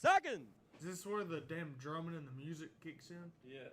Seconds. Is this where the damn drumming and the music kicks in? Yeah.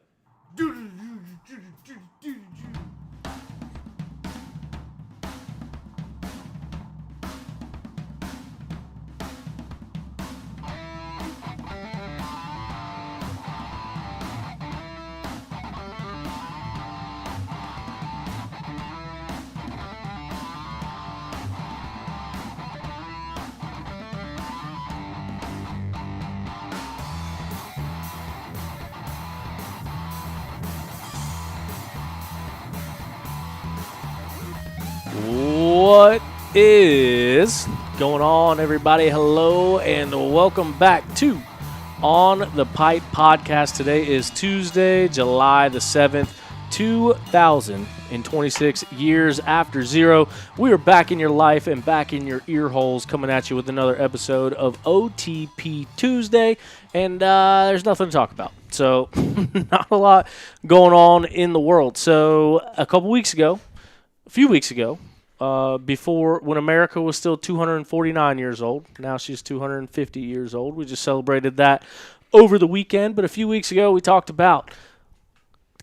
What is going on, everybody? Hello, and welcome back to On the Pipe Podcast. Today is Tuesday, July the 7th, 2,026 years after zero. We are back in your life and back in your ear holes, coming at you with another episode of OTP Tuesday, and there's nothing to talk about. So not a lot going on in the world. So a few weeks ago, before when America was still 249 years old, now she's 250 years old. We just celebrated that over the weekend, but a few weeks ago we talked about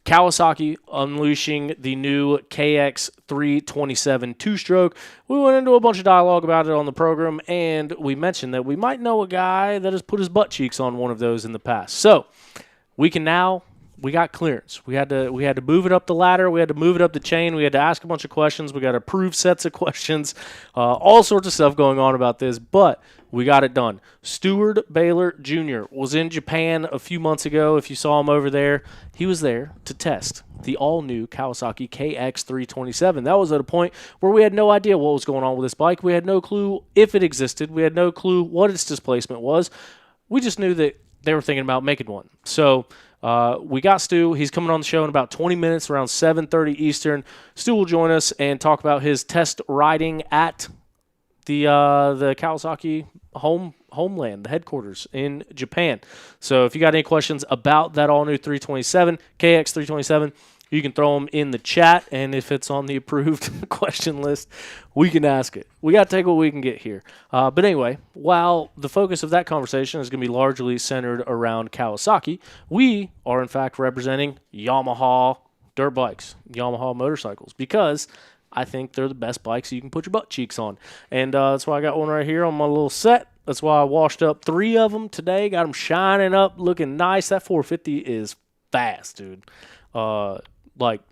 Kawasaki unleashing the new kx327 two-stroke. We went into a bunch of dialogue about it on the program, and we mentioned that we might know a guy that has put his butt cheeks on one of those in the past. So we got clearance. We had to move it up the ladder. We had to move it up the chain. We had to ask a bunch of questions. We got to approve sets of questions. All sorts of stuff going on about this, but we got it done. Steward Baylor Jr. was in Japan a few months ago. If you saw him over there, he was there to test the all-new Kawasaki kx327. That was at a point where we had no idea what was going on with this bike. We had no clue if it existed. We had no clue what its displacement was. We just knew that they were thinking about making one. So we got Stu. He's coming on the show in about 20 minutes, around 7:30 Eastern. Stu will join us and talk about his test riding at the Kawasaki homeland, the headquarters in Japan. So if you got any questions about that all-new 327, KX327, you can throw them in the chat, and if it's on the approved question list, we can ask it. We got to take what we can get here. But anyway, while the focus of that conversation is going to be largely centered around Kawasaki, we are, in fact, representing Yamaha dirt bikes, Yamaha motorcycles, because I think they're the best bikes you can put your butt cheeks on. And that's why I got one right here on my little set. That's why I washed up 3 of them today, got them shining up, looking nice. That 450 is fast, dude. Like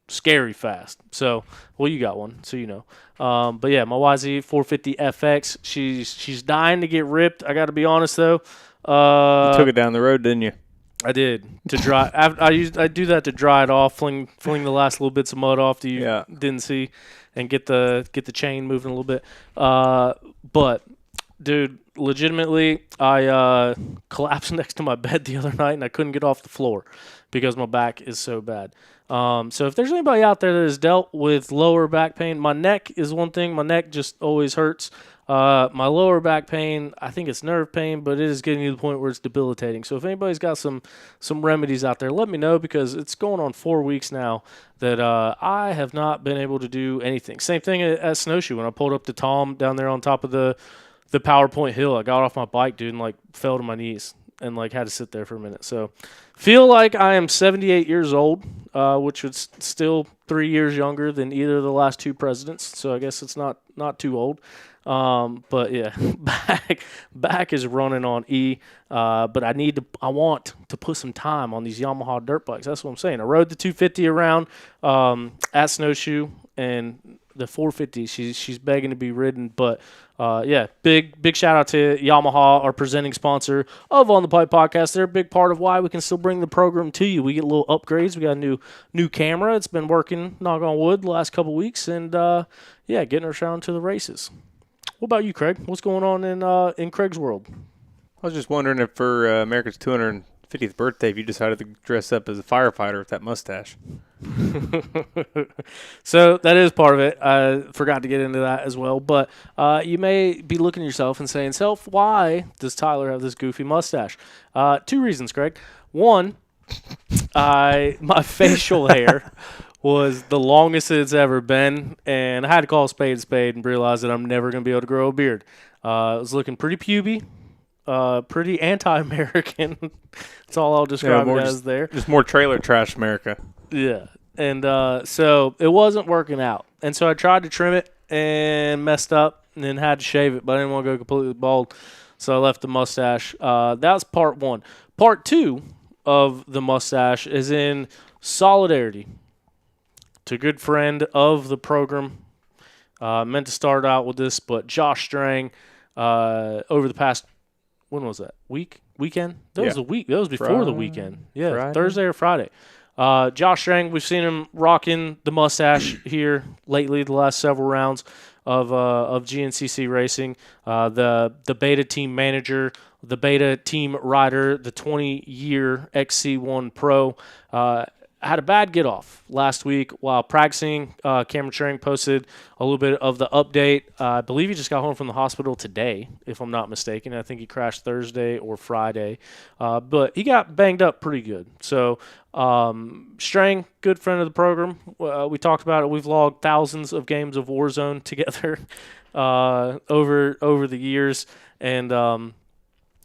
scary fast. So, well, you got one, so you know. But yeah, my YZ 450 FX, she's dying to get ripped. I got to be honest though. You took it down the road, didn't you? I did to dry. I do that to dry it off, fling the last little bits of mud off that you didn't see, and get the chain moving a little bit. But dude, legitimately, I collapsed next to my bed the other night and I couldn't get off the floor because my back is so bad. So if there's anybody out there that has dealt with lower back pain, my neck is one thing. My neck just always hurts. My lower back pain, I think it's nerve pain, but it is getting to the point where it's debilitating. So if anybody's got some remedies out there, let me know, because it's going on 4 weeks now that I have not been able to do anything. Same thing at Snowshoe when I pulled up to Tom down there on top of the PowerPoint hill. I got off my bike, dude, and like fell to my knees and like had to sit there for a minute. So feel like I am 78 years old, which was still 3 years younger than either of the last 2 presidents. So I guess it's not too old. But yeah, back is running on E. But I want to put some time on these Yamaha dirt bikes. That's what I'm saying. I rode the 250 around at Snowshoe, and the 450, she's begging to be ridden. But yeah, big shout out to Yamaha, our presenting sponsor of On the Pipe Podcast. They're a big part of why we can still bring the program to you. We get little upgrades. We got a new camera. It's been working, knock on wood, the last couple weeks, and yeah, getting us around to the races. What about you, Craig? What's going on in Craig's world? I was just wondering if for America's 250th birthday, if you decided to dress up as a firefighter with that mustache. So that is part of it. I forgot to get into that as well. But you may be looking at yourself and saying, why does Tyler have this goofy mustache? 2 reasons, Craig. One, my facial hair was the longest it's ever been, and I had to call a spade and realize that I'm never going to be able to grow a beard. It was looking pretty puby, pretty anti-American. That's all I'll describe it as there. Just more trailer trash America. Yeah, and so it wasn't working out. And so I tried to trim it and messed up and then had to shave it, but I didn't want to go completely bald, so I left the mustache. That's part 1. Part 2 of the mustache is in solidarity to a good friend of the program. Meant to start out with this, but Josh Strang, over the past, when was that? Weekend? That was a week. That was before the weekend. Yeah, Friday? Thursday or Friday. Josh Strang, we've seen him rocking the mustache here lately, the last several rounds of GNCC racing. The beta team manager, the beta team rider, the 20-year XC1 Pro. had a bad get-off last week while practicing. Cameron Schring posted a little bit of the update. I believe he just got home from the hospital today, if I'm not mistaken. I think he crashed Thursday or Friday. But he got banged up pretty good. So Strang, good friend of the program. We talked about it. We've logged thousands of games of Warzone together over the years. And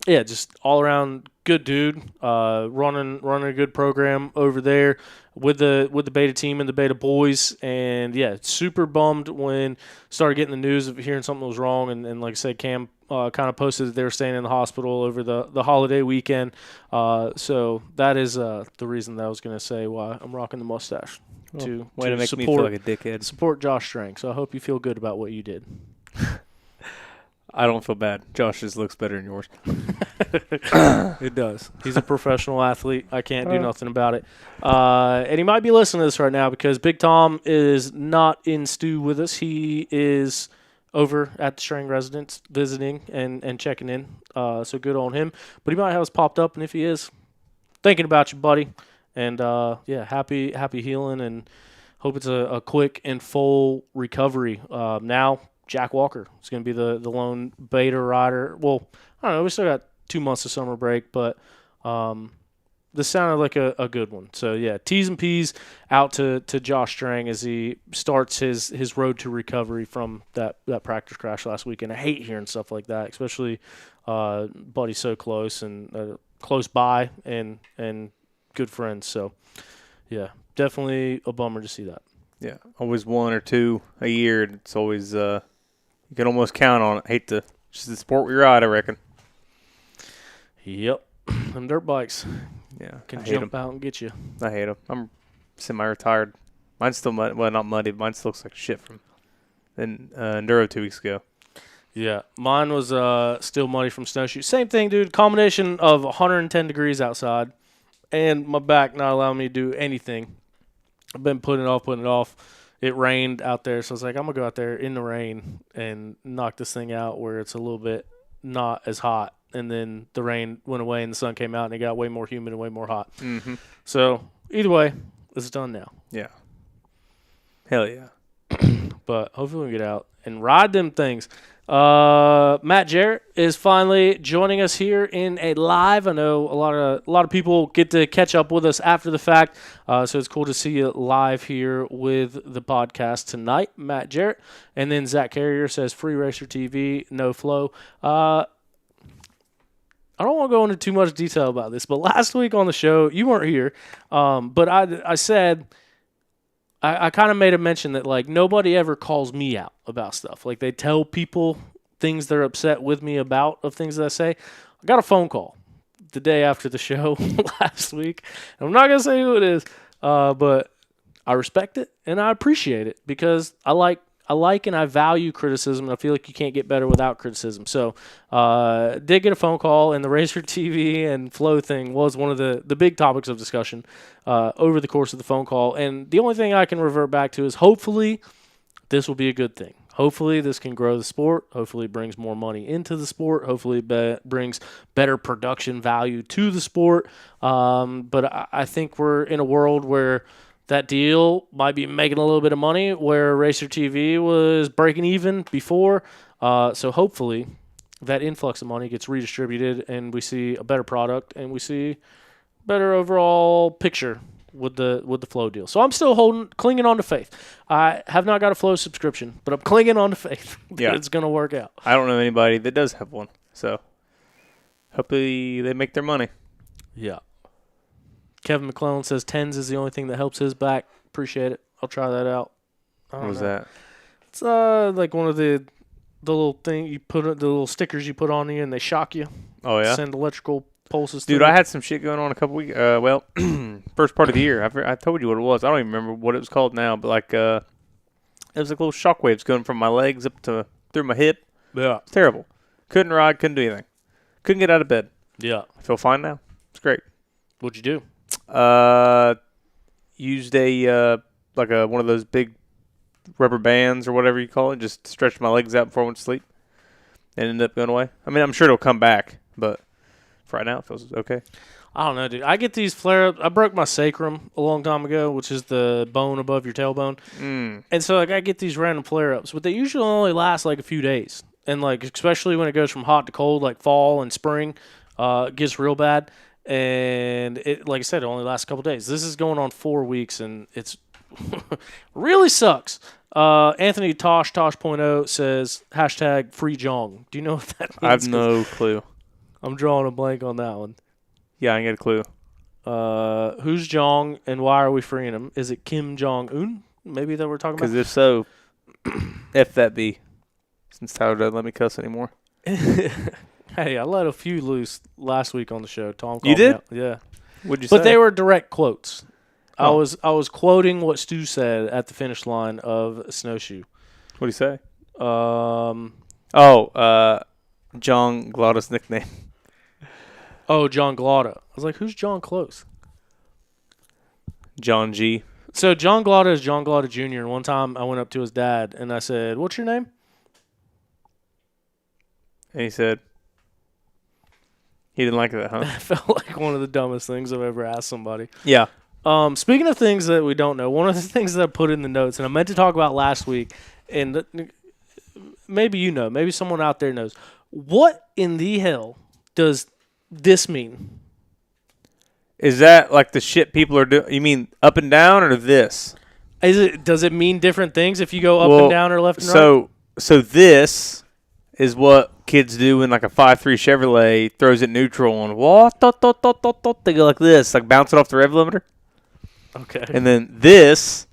yeah, just all around good dude. Running a good program over there with the beta team and the beta boys. And yeah, super bummed when started getting the news of hearing something was wrong. And like I said, Cam kind of posted that they were staying in the hospital over the holiday weekend. So that is the reason that I was going to say why I'm rocking the mustache. Way to make me feel like a dickhead. Support Josh Strang. So I hope you feel good about what you did. I don't feel bad. Josh's looks better than yours. It does. He's a professional athlete. I can't do nothing about it. And he might be listening to this right now because Big Tom is not in Stew with us. He is over at the Strang residence visiting and checking in. So good on him. But he might have us popped up, and if he is, thinking about you, buddy. And yeah, happy healing, and hope it's a quick and full recovery. Now Jack Walker is going to be the lone beta rider. Well, I don't know. We still got 2 months of summer break, but this sounded like a good one. So, yeah, T's and P's out to Josh Strang as he starts his road to recovery from that practice crash last weekend. I hate hearing stuff like that, especially buddy's so close and close by and good friends. So, yeah, definitely a bummer to see that. Yeah, always 1 or 2 a year. It's always you can almost count on it. Hate to just the sport we ride, I reckon. Yep, them dirt bikes. Yeah, can jump out and get you. I hate them. I'm semi-retired. Mine's still muddy. Well, not muddy. Mine still looks like shit from Enduro 2 weeks ago. Yeah, mine was still muddy from snowshoes. Same thing, dude. Combination of 110 degrees outside and my back not allowing me to do anything. I've been putting it off. It rained out there, so I was like, I'm going to go out there in the rain and knock this thing out where it's a little bit not as hot. And then the rain went away and the sun came out and it got way more humid and way more hot. Mm-hmm. So either way, it's done now. Yeah. Hell yeah. But hopefully we can get out and ride them things. Matt Jarrett is finally joining us here in a live. I know a lot of people get to catch up with us after the fact, so it's cool to see you live here with the podcast tonight, Matt Jarrett. And then Zach Carrier says, Free Racer TV, no flow. I don't want to go into too much detail about this, but last week on the show, you weren't here, but I said – I kind of made a mention that, like, nobody ever calls me out about stuff. Like, they tell people things they're upset with me about of things that I say. I got a phone call the day after the show last week. I'm not going to say who it is, but I respect it and I appreciate it because I like and I value criticism, and I feel like you can't get better without criticism. So did get a phone call, and the Racer TV and Flow thing was one of the big topics of discussion over the course of the phone call. And the only thing I can revert back to is hopefully this will be a good thing. Hopefully this can grow the sport. Hopefully it brings more money into the sport. Hopefully it brings better production value to the sport. But I think we're in a world where that deal might be making a little bit of money where Racer TV was breaking even before. So hopefully that influx of money gets redistributed and we see a better product and we see better overall picture with the Flow deal. So I'm still clinging on to faith. I have not got a Flow subscription, but I'm clinging on to faith that it's going to work out. I don't know anybody that does have one. So hopefully they make their money. Yeah. Kevin McClellan says TENS is the only thing that helps his back. Appreciate it. I'll try that out. What was that? It's like one of the little thing you put, the little stickers you put on you and they shock you. Oh yeah. Send electrical pulses. Dude, I had some shit going on a couple weeks. Well, first part of the year. I told you what it was. I don't even remember what it was called now, but like it was like little shockwaves going from my legs up to through my hip. Yeah. It's terrible. Couldn't ride. Couldn't do anything. Couldn't get out of bed. Yeah. I feel fine now. It's great. What'd you do? Used a one of those big rubber bands or whatever you call it. Just stretched my legs out before I went to sleep, and ended up going away. I mean, I'm sure it'll come back, but for right now, it feels okay. I don't know, dude. I get these flare-ups. I broke my sacrum a long time ago, which is the bone above your tailbone. And so, like, I get these random flare-ups, but they usually only last, like, a few days. And, like, especially when it goes from hot to cold, like fall and spring, it gets real bad. And, it, like I said, it only lasts a couple days. This is going on 4 weeks, and it's really sucks. Anthony Tosh.0 says, hashtag free Jong. Do you know what that means? I have no clue. I'm drawing a blank on that one. Yeah, I ain't got a clue. Who's Jong and why are we freeing him? Is it Kim Jong-un? Maybe that we're talking about? Because if so, F that be. Since Tyler doesn't let me cuss anymore. Hey, I let a few loose last week on the show. Tom called You did? me out. Yeah. What'd you say? But they were direct quotes. Oh. I was quoting what Stu said at the finish line of Snowshoe. What'd he say? Um, John Glada's nickname. oh, John Glada. I was like, who's John Close? John G. So John Glada is John Glada Jr. And one time I went up to his dad and I said, what's your name? And he said, he didn't like that, huh? That felt like one of the dumbest things I've ever asked somebody. Yeah. Speaking of things that we don't know, one of the things that I put in the notes, and I meant to talk about last week, and maybe you know, maybe someone out there knows, what in the hell does this mean? Is that like the shit people are doing? You mean up and down or this? Does it mean different things if you go up and down or left and right? So this is what kids do in like a 5.3 Chevrolet throws it neutral and they go like this, like bounce it off the rev limiter. Okay. And then this,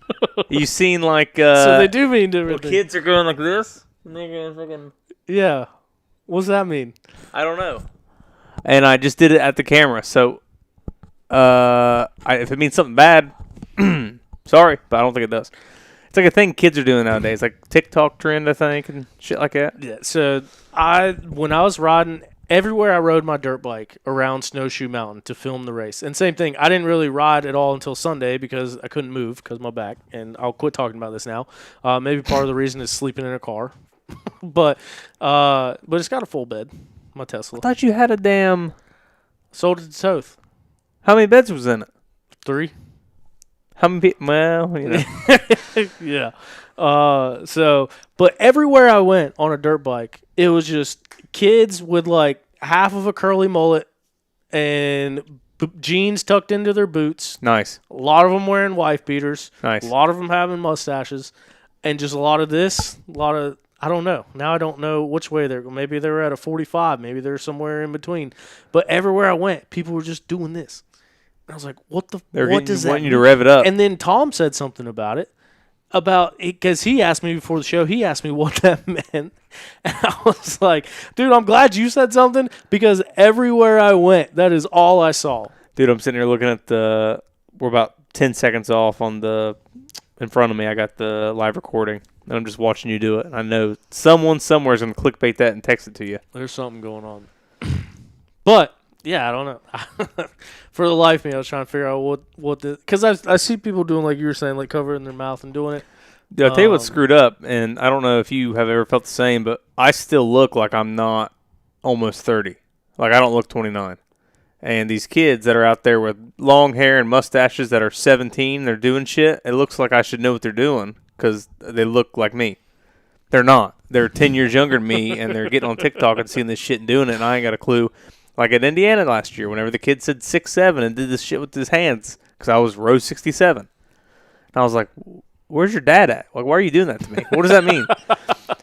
you've seen like so they do mean different things. kids are going like this. And they're going fucking. Yeah. What's that mean? I don't know. And I just did it at the camera, so if it means something bad, sorry, but I don't think it does. It's like a thing kids are doing nowadays, like TikTok trend, I think, and shit like that. Yeah. So when I was riding, everywhere I rode my dirt bike around Snowshoe Mountain to film the race. And same thing, I didn't really ride at all until Sunday because I couldn't move because of my back. And I'll quit talking about this now. Maybe part of the reason is sleeping in a car. but it's got a full bed, my Tesla. I thought you had a damn. Sold it to Toth. How many beds was in it? 3. How many people? Well, you know. Yeah. But everywhere I went on a dirt bike, it was just kids with like half of a curly mullet and jeans tucked into their boots. Nice. A lot of them wearing wife beaters. Nice. A lot of them having mustaches. And just a lot of this, a lot of, I don't know. Now I don't know which way they're going. Maybe they were at a 45. Maybe they're somewhere in between. But everywhere I went, people were just doing this. And I was like, what does that mean? Wanting you to rev it up. And then Tom said something about it. Because he asked me before the show, he asked me what that meant. And I was like, dude, I'm glad you said something because everywhere I went, that is all I saw. Dude, I'm sitting here looking at we're about 10 seconds off on in front of me. I got the live recording, and I'm just watching you do it. And I know someone somewhere is going to clickbait that and text it to you. There's something going on. But, yeah, I don't know. For the life of me, I was trying to figure out what because I see people doing, like you were saying, like covering their mouth and doing it. Dude, I'll tell you what's screwed up, and I don't know if you have ever felt the same, but I still look like I'm not almost 30. Like, I don't look 29. And these kids that are out there with long hair and mustaches that are 17, they're doing shit. It looks like I should know what they're doing because they look like me. They're not. They're 10 years younger than me, and they're getting on TikTok and seeing this shit and doing it, and I ain't got a clue. Like at Indiana last year, whenever the kid said 6'7" and did this shit with his hands, because I was row 67. And I was like, where's your dad at? Like, why are you doing that to me? What does that mean?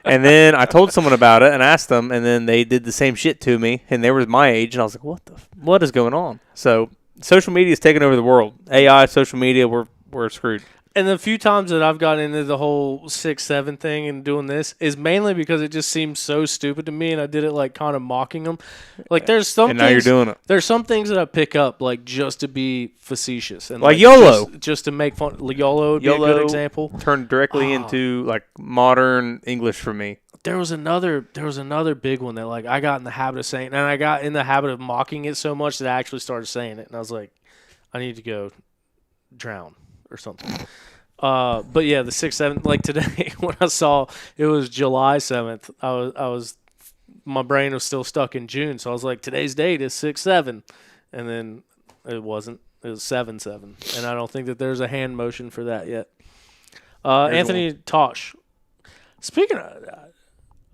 And then I told someone about it and asked them, and then they did the same shit to me, and they were my age, and I was like, what is going on? So social media is taking over the world. AI, social media, we're screwed. And the few times that I've gotten into the whole 6'7" thing and doing this is mainly because it just seems so stupid to me, and I did it like kind of mocking them. Like there's some and now you're doing it. There's some things that I pick up like just to be facetious and like YOLO, just to make fun. YOLO would be a good example. Turned directly into like modern English for me. There was another big one that like I got in the habit of saying, and I got in the habit of mocking it so much that I actually started saying it, and I was like, I need to go drown or something. But yeah, the 6'7", like today when I saw it was July 7th, I was my brain was still stuck in June, so I was like, today's date is 6'7", and then It wasn't. It was 7-7, and I don't think that there's a hand motion for that yet. Anthony Tosh. Speaking of that,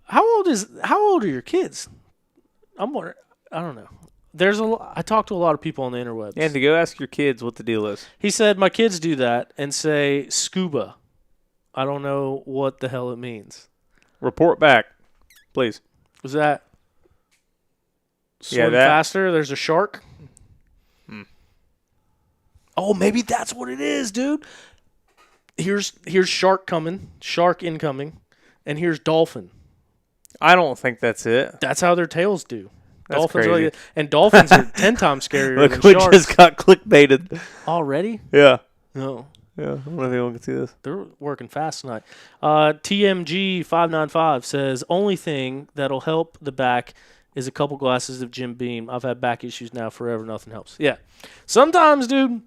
how old are your kids? I'm wondering. I don't know. I talk to a lot of people on the interwebs. Anthony, go ask your kids what the deal is. He said my kids do that and say scuba. I don't know what the hell it means. Report back, please. Was that swim faster? There's a shark. Oh, maybe that's what it is, dude. Here's shark coming, shark incoming, and here's dolphin. I don't think that's it. That's how their tails do. That's dolphins crazy. and dolphins are 10 times scarier Look, than we sharks. just got clickbaited. Already? Yeah. No. Yeah. I wonder if anyone can see this. They're working fast tonight. TMG595 says, only thing that'll help the back is a couple glasses of Jim Beam. I've had back issues now forever. Nothing helps. Yeah. Sometimes, dude,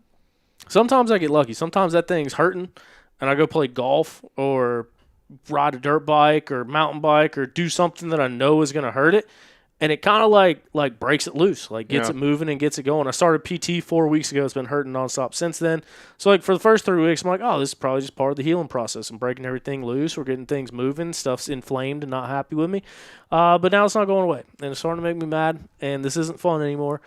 sometimes I get lucky. Sometimes that thing's hurting, and I go play golf or ride a dirt bike or mountain bike or do something that I know is going to hurt it, and it kind of like breaks it loose, like gets it moving and gets it going. I started PT 4 weeks ago. It's been hurting nonstop since then. So like for the first 3 weeks, I'm like, oh, this is probably just part of the healing process. I'm breaking everything loose. We're getting things moving. Stuff's inflamed and not happy with me. But now it's not going away, and it's starting to make me mad, and this isn't fun anymore.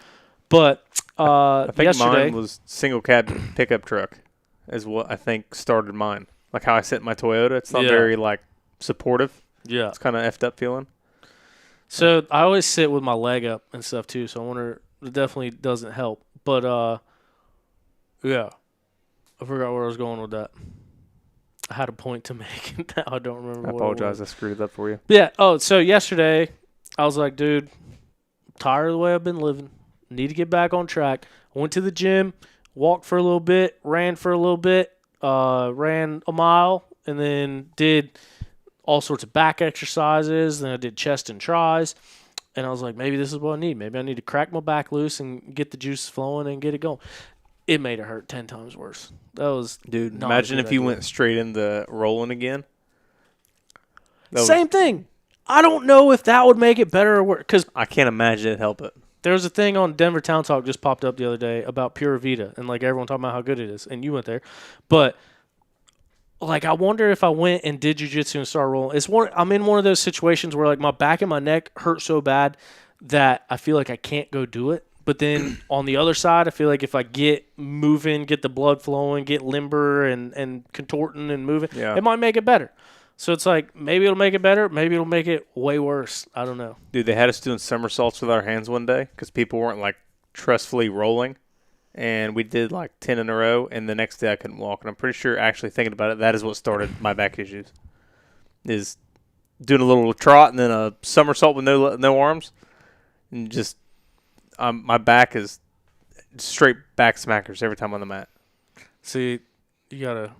But I think yesterday, mine was single cab pickup truck is what I think started mine. Like how I sit in my Toyota. It's not very like supportive. Yeah. It's kind of effed up feeling. So I always sit with my leg up and stuff too, so I wonder, it definitely doesn't help. But yeah, I forgot where I was going with that. I had a point to make, and now I don't remember. I apologize. I screwed it up for you. Yeah. Oh, so yesterday I was like, dude, I'm tired of the way I've been living. Need to get back on track. I went to the gym, walked for a little bit, ran for a little bit, ran a mile, and then did all sorts of back exercises. Then I did chest and tries. And I was like, maybe this is what I need. Maybe I need to crack my back loose and get the juices flowing and get it going. It made it hurt 10 times worse. That was Dude, imagine if you went straight into rolling again. Same thing. I don't know if that would make it better or worse. Because I can't imagine it'd help it. there was a thing on Denver Town Talk just popped up the other day about Pura Vida. And like everyone talking about how good it is. And you went there. But like, I wonder if I went and did jiu-jitsu and started rolling. I'm in one of those situations where like my back and my neck hurt so bad that I feel like I can't go do it. But then on the other side, I feel like if I get moving, get the blood flowing, get limber and contorting and moving, it might make it better. So it's like, maybe it'll make it better. Maybe it'll make it way worse. I don't know. Dude, they had us doing somersaults with our hands one day because people weren't like trustfully rolling. And we did like 10 in a row, and the next day I couldn't walk. And I'm pretty sure, actually thinking about it, that is what started my back issues. Is doing a little trot and then a somersault with no arms. And just, my back is straight back smackers every time on the mat. See, you got to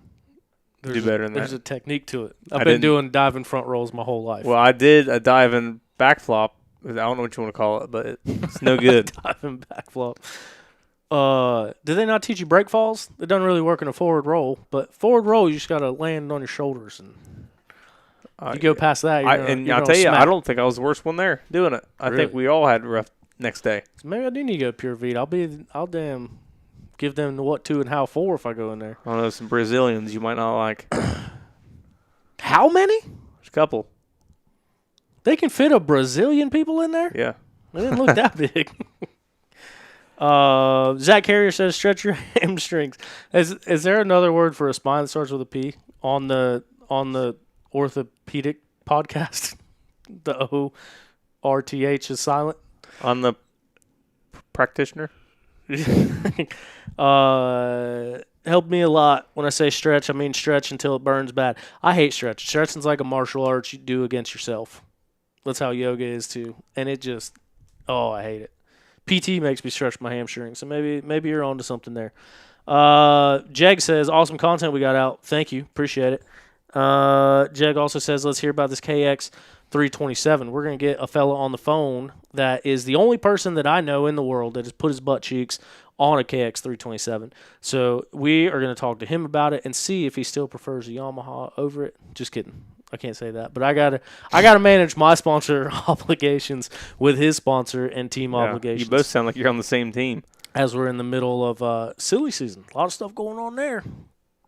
do better than that. There's a technique to it. I've been doing diving front rolls my whole life. Well, I did a diving back flop. I don't know what you want to call it, but it's no good. Diving back flop. Did they not teach you break falls? It doesn't really work in a forward roll, but forward roll, you just got to land on your shoulders, and you go past that. I'll tell you, I don't think I was the worst one there doing it. I think we all had a rough next day. So maybe I do need to go Pure Vita. I'll damn give them the what to and how for if I go in there. I know some Brazilians you might not like. How many? There's a couple. They can fit a Brazilian people in there? Yeah. They didn't look that big. Zach Carrier says, stretch your hamstrings. Is there another word for a spine that starts with a P on the orthopedic podcast? The ORTH is silent. On the practitioner? Helped me a lot. When I say stretch, I mean stretch until it burns bad. I hate stretch. Stretching's like a martial arts you do against yourself. That's how yoga is too. And it just, I hate it. PT makes me stretch my hamstrings, so maybe you're onto something there. Jeg says, awesome content we got out. Thank you. Appreciate it. Jeg also says, let's hear about this kx327. We're going to get a fella on the phone that is the only person that I know in the world that has put his butt cheeks on a kx327. So we are going to talk to him about it and see if he still prefers a Yamaha over it. Just kidding. I can't say that, but I gotta manage my sponsor obligations with his sponsor and team obligations. You both sound like you're on the same team. as we're in the middle of silly season. A lot of stuff going on there.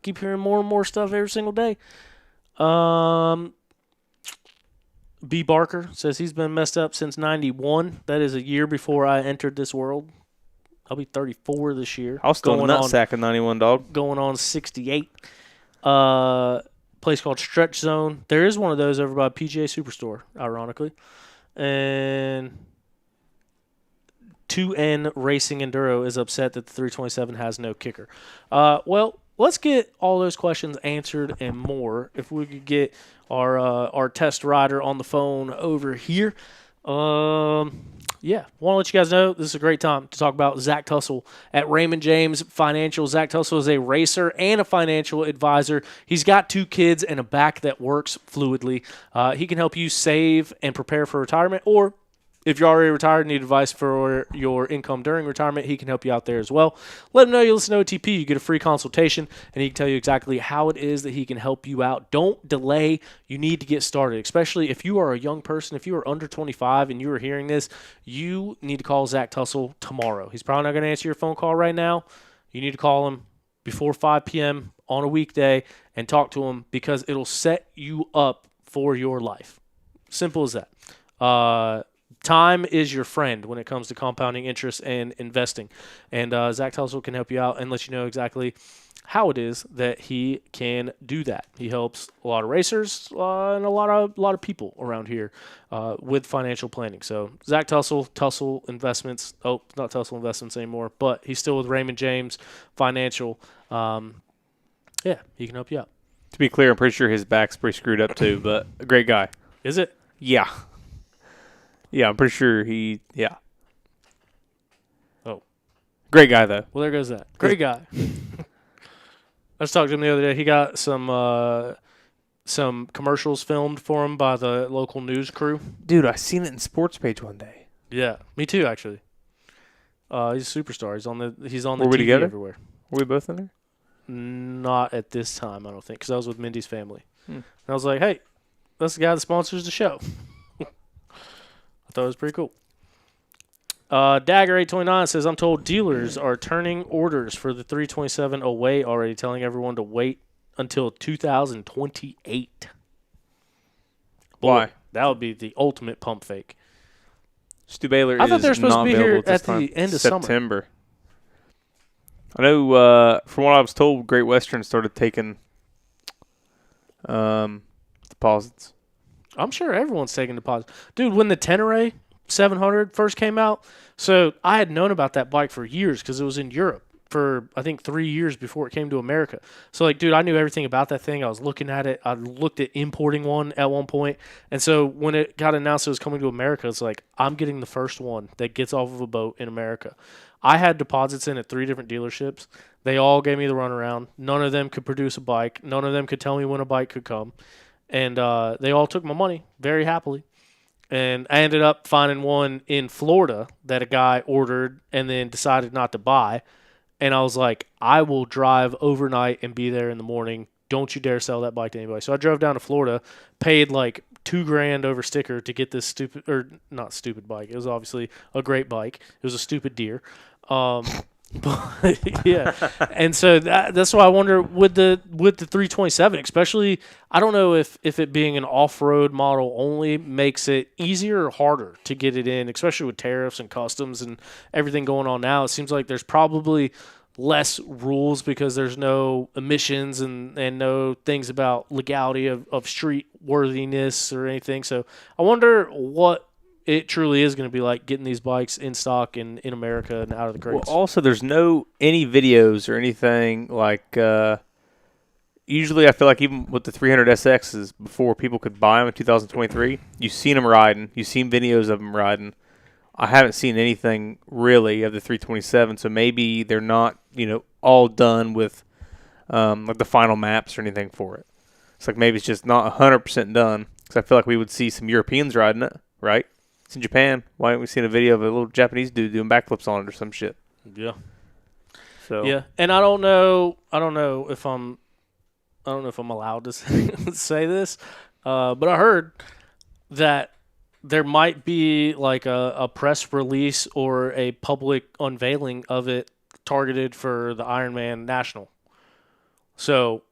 Keep hearing more and more stuff every single day. B. Barker says he's been messed up since 91. That is a year before I entered this world. I'll be 34 this year. I was still in that sack in 91, dog. Going on 68. Place called Stretch Zone. There is one of those over by PGA Superstore, ironically. And 2N Racing Enduro is upset that the 327 has no kicker. Well, let's get all those questions answered and more. If we could get our test rider on the phone over here. Yeah, want to let you guys know this is a great time to talk about Zach Tussle at Raymond James Financial. Zach Tussle is a racer and a financial advisor. He's got 2 kids and a back that works fluidly. He can help you save and prepare for retirement, or if you're already retired and need advice for your income during retirement, he can help you out there as well. Let him know you listen to OTP. You get a free consultation, and he can tell you exactly how it is that he can help you out. Don't delay. You need to get started, especially if you are a young person. If you are under 25 and you are hearing this, you need to call Zach Tussle tomorrow. He's probably not going to answer your phone call right now. You need to call him before 5 p.m. on a weekday and talk to him because it'll set you up for your life. Simple as that. Time is your friend when it comes to compounding interest and investing. And Zach Tussle can help you out and let you know exactly how it is that he can do that. He helps a lot of racers and a lot of people around here with financial planning. So Zach Tussle, Tussle Investments. Oh, not Tussle Investments anymore, but he's still with Raymond James Financial. Yeah, he can help you out. To be clear, I'm pretty sure his back's pretty screwed up too, but a great guy. Is it? Yeah. Yeah, I'm pretty sure yeah. Oh. Great guy, though. Well, there goes that. Great guy. I was talking to him the other day. He got some commercials filmed for him by the local news crew. Dude, I seen it in Sports Page one day. Yeah, me too, actually. He's a superstar. He's on the Were we TV together? everywhere. Were we both in there? Not at this time, I don't think, because I was with Mindy's family. And I was like, hey, that's the guy that sponsors the show. I thought it was pretty cool. Dagger829 says, I'm told dealers are turning orders for the 327 away already, telling everyone to wait until 2028. Why? Boy, that would be the ultimate pump fake. Steward Baylor I thought they were is supposed to be here non-available at this the time. end of summer. September. I know, from what I was told, Great Western started taking deposits. I'm sure everyone's taking deposits. Dude, when the Tenere 700 first came out, so I had known about that bike for years because it was in Europe for, I think, 3 years before it came to America. So, like, dude, I knew everything about that thing. I was looking at it. I looked at importing one at one point. And so when it got announced it was coming to America, it's like, I'm getting the first one that gets off of a boat in America. I had deposits in at 3 different dealerships. They all gave me the runaround. None of them could produce a bike. None of them could tell me when a bike could come. And they all took my money very happily. And I ended up finding one in Florida that a guy ordered and then decided not to buy. And I was like, I will drive overnight and be there in the morning. Don't you dare sell that bike to anybody. So I drove down to Florida, paid like $2,000 over sticker to get this not stupid bike. It was obviously a great bike. It was a stupid deer. But yeah, and so that's why I wonder with the 327, especially, I don't know if it being an off-road model only makes it easier or harder to get it in, especially with tariffs and customs and everything going on now. It seems like there's probably less rules because there's no emissions and no things about legality of street worthiness or anything. So I wonder what it truly is going to be like getting these bikes in stock in America and out of the crates. Well, also, there's any videos or anything like. Usually, I feel like even with the 300 SXs, before people could buy them in 2023, you've seen them riding. You've seen videos of them riding. I haven't seen anything really of the 327, so maybe they're not, all done with like the final maps or anything for it. It's like maybe it's just not 100% done. Because I feel like we would see some Europeans riding it, right? It's in Japan. Why haven't we seen a video of a little Japanese dude doing backflips on it or some shit? Yeah. So yeah, and I don't know if I'm allowed to say this, but I heard that there might be like a press release or a public unveiling of it targeted for the Ironman National. So,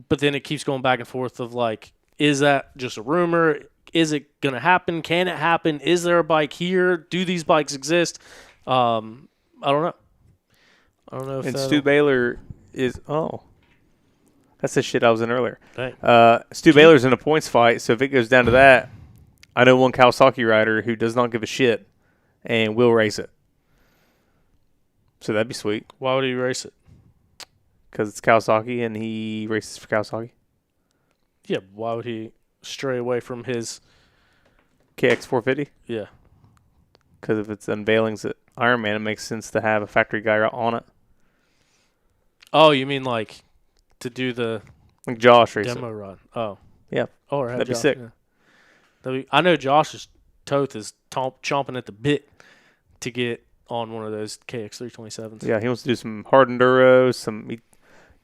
but then it keeps going back and forth of like, is that just a rumor? Is it going to happen? Can it happen? Is there a bike here? Do these bikes exist? I don't know. I don't know if And Stu Baylor is that's the shit I was in earlier. Dang. Stu Baylor's in a points fight, so if it goes down to that, I know one Kawasaki rider who does not give a shit and will race it. So that'd be sweet. Why would he race it? Because it's Kawasaki and he races for Kawasaki. Yeah, why would he stray away from his kx327? Yeah. Because if it's unveilings at Ironman, it makes sense to have a factory guy on it. Oh, you mean like to do the Like Josh racing. demo run? Oh. Yeah. Oh, right. That'd be sick. Yeah. I know Josh's Toth is chomping at the bit to get on one of those kx327s. Yeah, he wants to do some hard enduro. He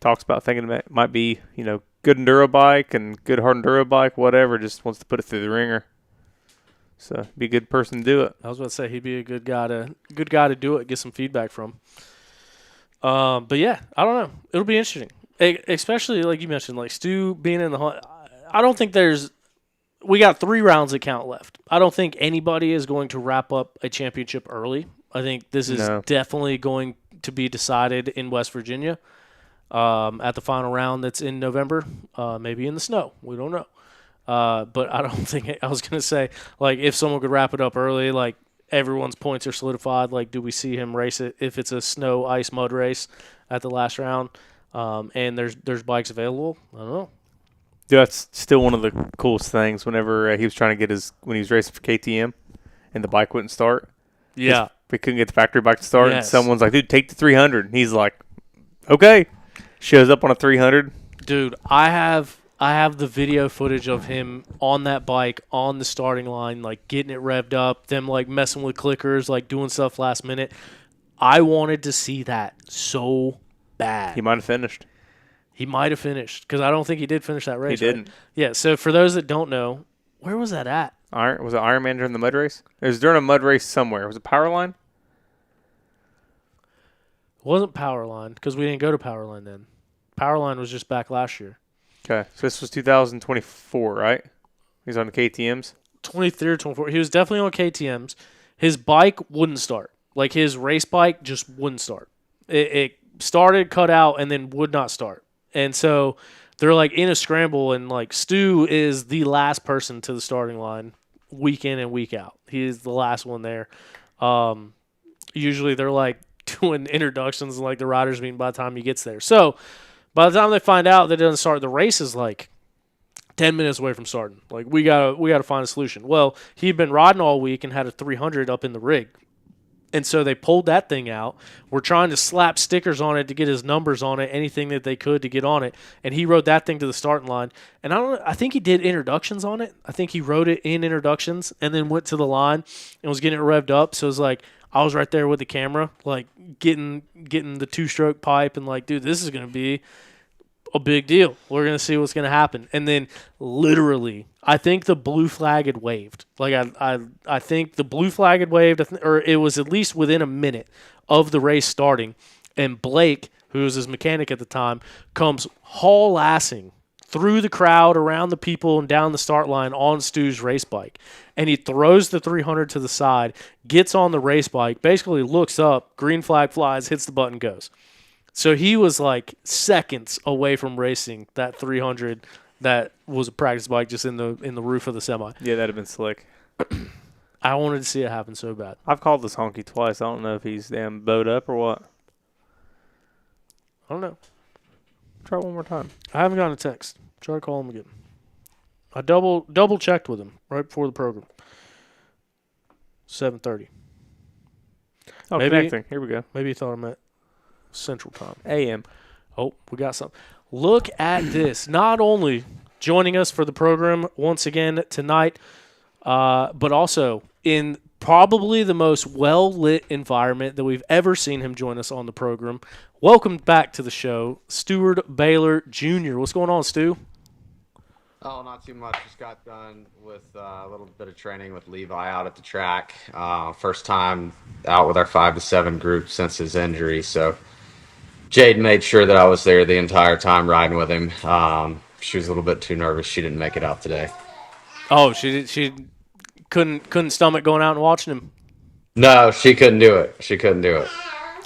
talks about thinking it might be, good enduro bike and good hard enduro bike, whatever. Just wants to put it through the ringer. So be a good person to do it. I was about to say he'd be a good guy to do it, get some feedback from. But yeah, I don't know. It'll be interesting, especially like you mentioned, like Stu being in the hunt. I don't think we got 3 rounds that count left. I don't think anybody is going to wrap up a championship early. I think this is definitely going to be decided in West Virginia at the final round that's in November, maybe in the snow. We don't know. But I don't think I was going to say, like, if someone could wrap it up early, like, everyone's points are solidified. Like, do we see him race it if it's a snow, ice, mud race at the last round and there's bikes available? I don't know. Dude, that's still one of the coolest things whenever he was trying to get when he was racing for KTM and the bike wouldn't start. Yeah. We couldn't get the factory bike to start. Yes. And someone's like, dude, take the 300. And he's like, okay. Shows up on a 300. Dude, I have the video footage of him on that bike on the starting line, like getting it revved up, them like messing with clickers, like doing stuff last minute. I wanted to see that so bad. He might have finished. He might have finished because I don't think he did finish that race. He didn't. Right? Yeah, so for those that don't know, where was that at? Was it Ironman during the mud race? It was during a mud race somewhere. Was it Powerline? It wasn't Powerline because we didn't go to Powerline then. Powerline was just back last year. Okay, so this was 2024, right? He's on the KTMs? 23 or 24. He was definitely on KTMs. His bike wouldn't start. Like, his race bike just wouldn't start. It started, cut out, and then would not start. And so they're, like, in a scramble, and, like, Stu is the last person to the starting line week in and week out. He is the last one there. Usually they're, like, doing introductions and, like, the riders meeting by the time he gets there. So by the time they find out that it doesn't start, the race is, like, 10 minutes away from starting. Like, we gotta find a solution. Well, he'd been riding all week and had a 300 up in the rig. And so they pulled that thing out. We're trying to slap stickers on it to get his numbers on it, anything that they could to get on it. And he rode that thing to the starting line. And I think he did introductions on it. I think he rode it in introductions and then went to the line and was getting it revved up. So it was like, I was right there with the camera, like getting the 2-stroke pipe and like, dude, this is going to be a big deal. We're going to see what's going to happen. And then literally, I think the blue flag had waved. Like, I think the blue flag had waved, or it was at least within a minute of the race starting. And Blake, who was his mechanic at the time, comes haul-assing through the crowd, around the people, and down the start line on Stu's race bike. And he throws the 300 to the side, gets on the race bike, basically looks up, green flag flies, hits the button, goes. So he was like seconds away from racing that 300 that was a practice bike just in the roof of the semi. Yeah, that'd have been slick. I wanted to see it happen so bad. I've called this honky twice. I don't know if he's damn bowed up or what. I don't know. Try one more time. I haven't gotten a text. Try to call him again. I double checked with him right before the program. 7:30. Oh, maybe, connecting. Here we go. Maybe he thought I meant Central Time. AM. Oh, we got something. Look at this. Not only joining us for the program once again tonight, but also in probably the most well-lit environment that we've ever seen him join us on the program. Welcome back to the show, Steward Baylor Jr. What's going on, Stu? Oh, not too much. Just got done with a little bit of training with Levi out at the track. First time out with our 5 to 7 group since his injury. So Jade made sure that I was there the entire time riding with him. She was a little bit too nervous. She didn't make it out today. Oh, she couldn't stomach going out and watching him. No, she couldn't do it. She couldn't do it.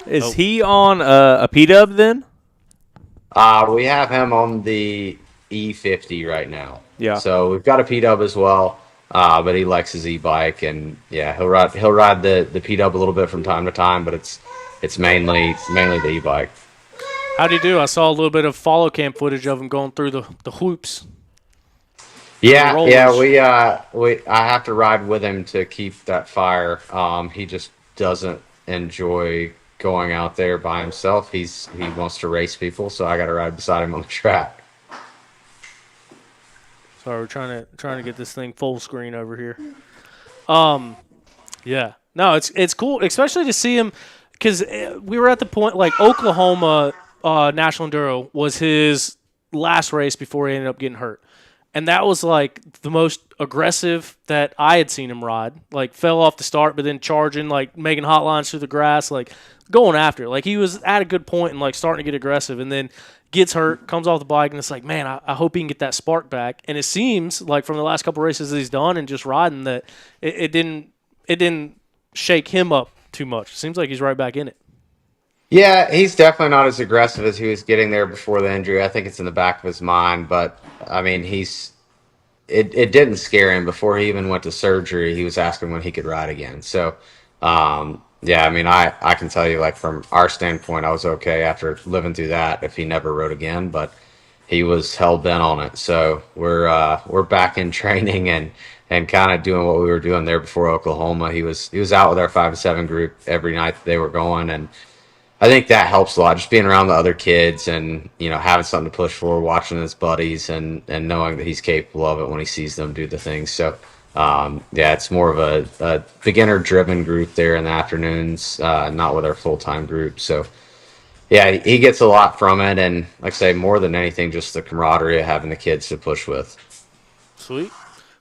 Is he on a P-Dub then? We have him on the E50 right now. Yeah. So we've got a P-Dub as well, but he likes his e-bike, and yeah, he'll ride the P-Dub a little bit from time to time, but it's mainly the e-bike. How'd he do? I saw a little bit of follow cam footage of him going through the whoops. Yeah, rollers. yeah, I have to ride with him to keep that fire. He just doesn't enjoy going out there by himself. He wants to race people, so I got to ride beside him on the track. Sorry, we're trying to get this thing full screen over here. Yeah, no, it's cool, especially to see him, because we were at the point like Oklahoma National Enduro was his last race before he ended up getting hurt. And that was like the most aggressive that I had seen him ride. Like fell off the start, but then charging, like making hot lines through the grass, like going after it. Like he was at a good point and like starting to get aggressive, and then gets hurt, comes off the bike, and it's like, man, I hope he can get that spark back. And it seems like from the last couple races that he's done and just riding that it didn't shake him up too much. It seems like he's right back in it. Yeah, he's definitely not as aggressive as he was getting there before the injury. I think it's in the back of his mind, but I mean, it didn't scare him before he even went to surgery. He was asking when he could ride again. So, yeah, I mean, I can tell you, like, from our standpoint, I was okay after living through that if he never rode again, but he was hell bent on it. So we're back in training and kind of doing what we were doing there before Oklahoma. He was out with our 5 to 7 group every night that they were going, and I think that helps a lot, just being around the other kids and, having something to push for, watching his buddies and knowing that he's capable of it when he sees them do the things. So, yeah, it's more of a beginner-driven group there in the afternoons, not with our full-time group. So, yeah, he gets a lot from it. And, like I say, more than anything, just the camaraderie of having the kids to push with. Sweet.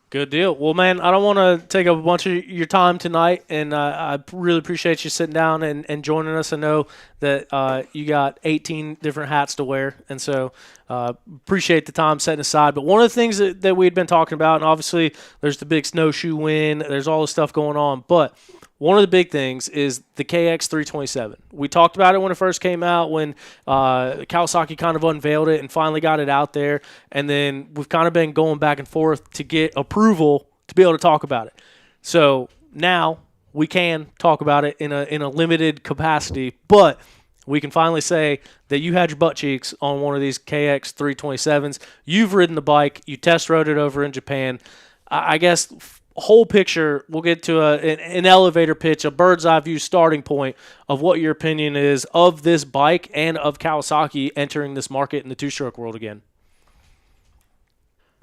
Good deal. Well, man, I don't want to take up a bunch of your time tonight, and I really appreciate you sitting down and joining us. I know that you got 18 different hats to wear, and so appreciate the time setting aside. But one of the things that we had been talking about, and obviously there's the big snowshoe win, there's all this stuff going on, but one of the big things is the kx327. We talked about it when it first came out, when Kawasaki kind of unveiled it and finally got it out there. And then we've kind of been going back and forth to get approval to be able to talk about it. So now we can talk about it in a limited capacity, but we can finally say that you had your butt cheeks on one of these kx327s. You've ridden the bike. You test rode it over in Japan. I guess whole picture, we'll get to an elevator pitch, a bird's eye view starting point of what your opinion is of this bike and of Kawasaki entering this market in the two-stroke world again.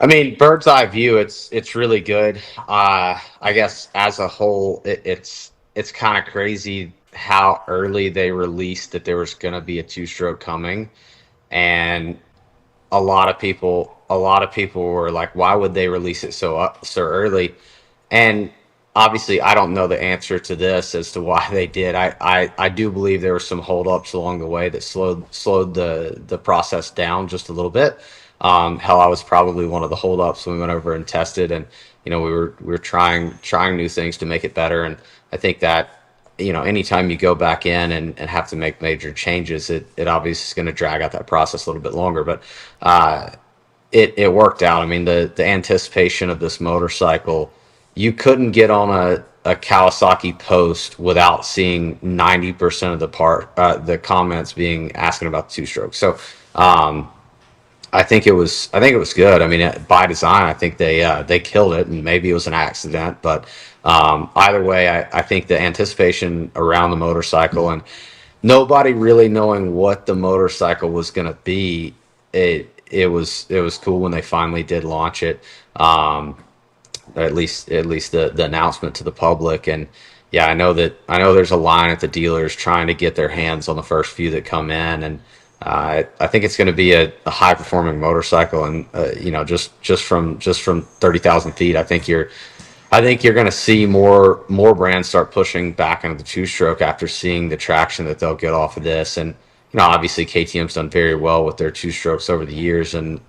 I mean, bird's eye view, it's really good. I guess as a whole, it's kind of crazy how early they released that there was going to be a two-stroke coming, and a lot of people were like, why would they release it so early? And obviously, I don't know the answer to this as to why they did. I do believe there were some holdups along the way that slowed the process down just a little bit. Hell, I was probably one of the holdups when we went over and tested, and we were trying new things to make it better. And I think that anytime you go back in and have to make major changes, it obviously is going to drag out that process a little bit longer. But it worked out. I mean, the anticipation of this motorcycle. You couldn't get on a Kawasaki post without seeing 90% of the comments being asking about the two-stroke. So I think it was good. I mean, by design, I think they killed it, and maybe it was an accident. But either way, I think the anticipation around the motorcycle and nobody really knowing what the motorcycle was going to be, it was cool when they finally did launch it. At least the announcement to the public. And yeah, I know there's a line at the dealers trying to get their hands on the first few that come in, and I think it's going to be a high performing motorcycle, and just from 30,000 feet, I think you're going to see more brands start pushing back into the two stroke after seeing the traction that they'll get off of this. And obviously KTM's done very well with their two strokes over the years, and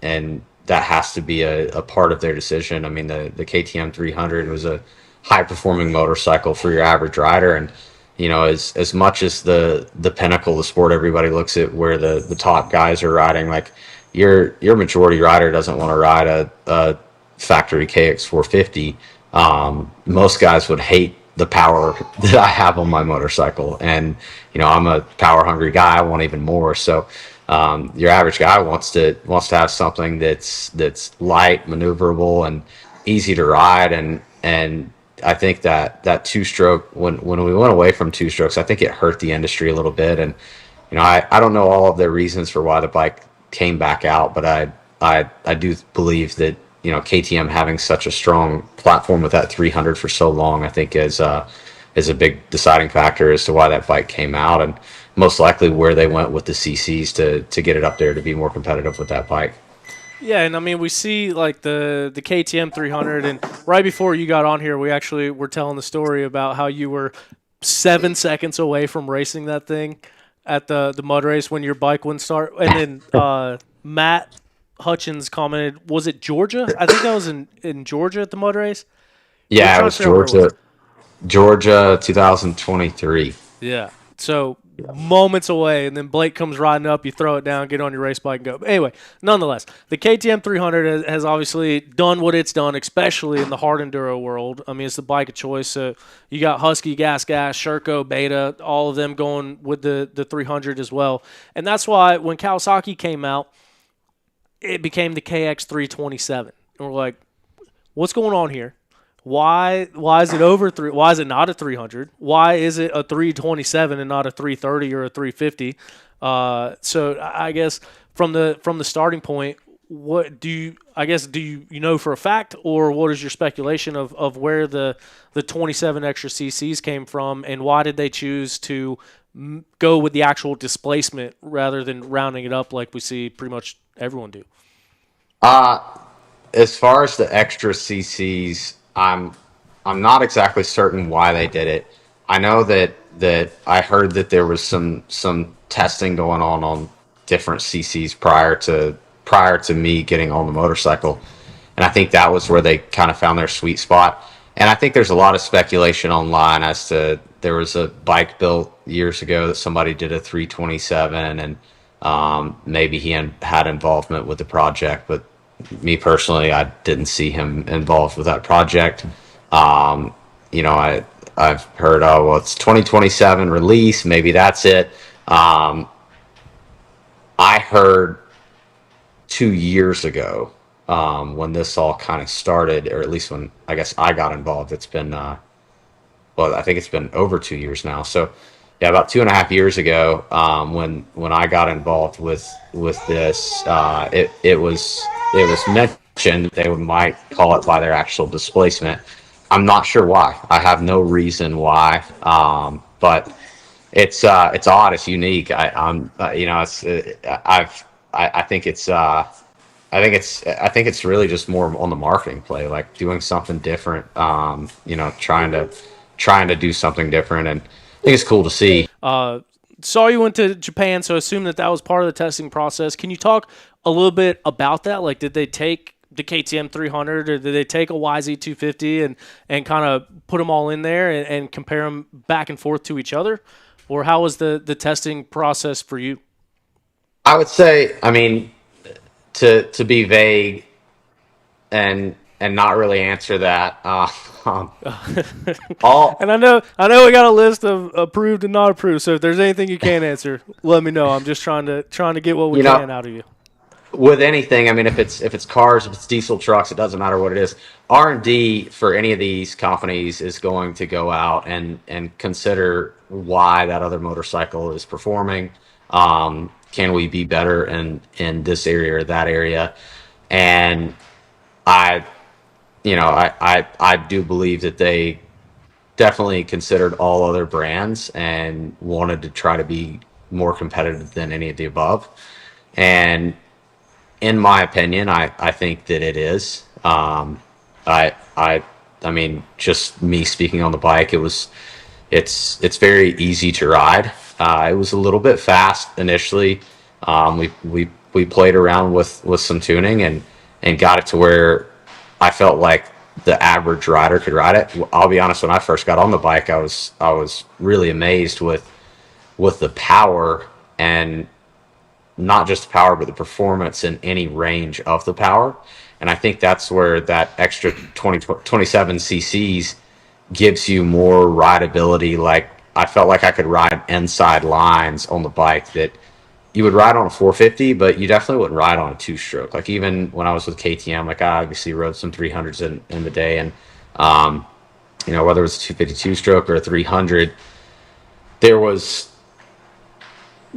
that has to be a part of their decision. I mean, the KTM 300 was a high performing motorcycle for your average rider, and as much as the pinnacle of the sport, everybody looks at where the top guys are riding. Like your majority rider doesn't want to ride a factory kx450. Most guys would hate the power that I have on my motorcycle, and I'm a power hungry guy. I want even more. So your average guy wants to have something that's light, maneuverable, and easy to ride. And I think that two stroke, when we went away from two strokes, I think it hurt the industry a little bit. And I don't know all of the reasons for why the bike came back out, but I do believe that KTM having such a strong platform with that 300 for so long, I think is a big deciding factor as to why that bike came out, and most likely where they went with the CCs to get it up there to be more competitive with that bike. Yeah, and I mean, we see like the KTM 300, and right before you got on here, we actually were telling the story about how you were 7 seconds away from racing that thing at the mud race when your bike wouldn't start. And then Matt Hutchins commented, was it Georgia? I think that was in Georgia at the mud race. Yeah, it was Georgia 2023. Yeah. So moments away, and then Blake comes riding up, you throw it down, get on your race bike and go. But anyway, nonetheless, the KTM 300 has obviously done what it's done, especially in the hard enduro world. I mean, it's the bike of choice. So you got Husky, Gas, Sherco, Beta, all of them going with the 300 as well. And that's why when Kawasaki came out, it became the kx327. And we're like, what's going on here? Why is it over three? Why is it not a 300? Why is it a 327 and not a 330 or a 350? So I guess from the starting point, what do you know for a fact, or what is your speculation of where the 27 extra CCs came from, and why did they choose to go with the actual displacement rather than rounding it up like we see pretty much everyone do? As far as the extra CCs, I'm not exactly certain why they did it. I know that I heard that there was some testing going on different CCs prior to me getting on the motorcycle, and I think that was where they kind of found their sweet spot. And I think there's a lot of speculation online as to there was a bike built years ago that somebody did a 327, and maybe he had involvement with the project, but me personally, I didn't see him involved with that project. I've heard, oh, well, it's 2027 release. Maybe that's it. I heard 2 years ago when this all kind of started, or at least when I guess I got involved. It's been, I think it's been over 2 years now. So yeah, about 2.5 years ago, when I got involved with this, it was mentioned that they might call it by their actual displacement. I'm not sure why. I have no reason why, but it's odd. It's unique. I think it's really just more on the marketing play, like doing something different. Trying to do something different, and I think it's cool to see. Saw you went to Japan, so assume that was part of the testing process. Can you talk a little bit about that? Like, did they take the KTM 300, or did they take a YZ250 and kind of put them all in there and compare them back and forth to each other? Or how was the testing process for you? I would say, I mean, to be vague and not really answer that. And I know we got a list of approved and not approved. So if there's anything you can't answer, let me know. I'm just trying to get what we can out of you. With anything, I mean, if it's cars, if it's diesel trucks, it doesn't matter what it is. R&D for any of these companies is going to go out and consider why that other motorcycle is performing. Can we be better in this area or that area? And I do believe that they definitely considered all other brands and wanted to try to be more competitive than any of the above. And in my opinion, I think that it is. I mean, just me speaking on the bike, it's very easy to ride. It was a little bit fast initially. We played around with some tuning and got it to where I felt like the average rider could ride it. I'll be honest, when I first got on the bike, I was really amazed with the power, and not just the power, but the performance in any range of the power. And I think that's where that extra 27 cc's gives you more rideability. Like, I felt like I could ride inside lines on the bike that you would ride on a 450, but you definitely wouldn't ride on a two-stroke. Like, even when I was with KTM, like, I obviously rode some 300s in the day, and whether it was a 252 stroke or a 300, there was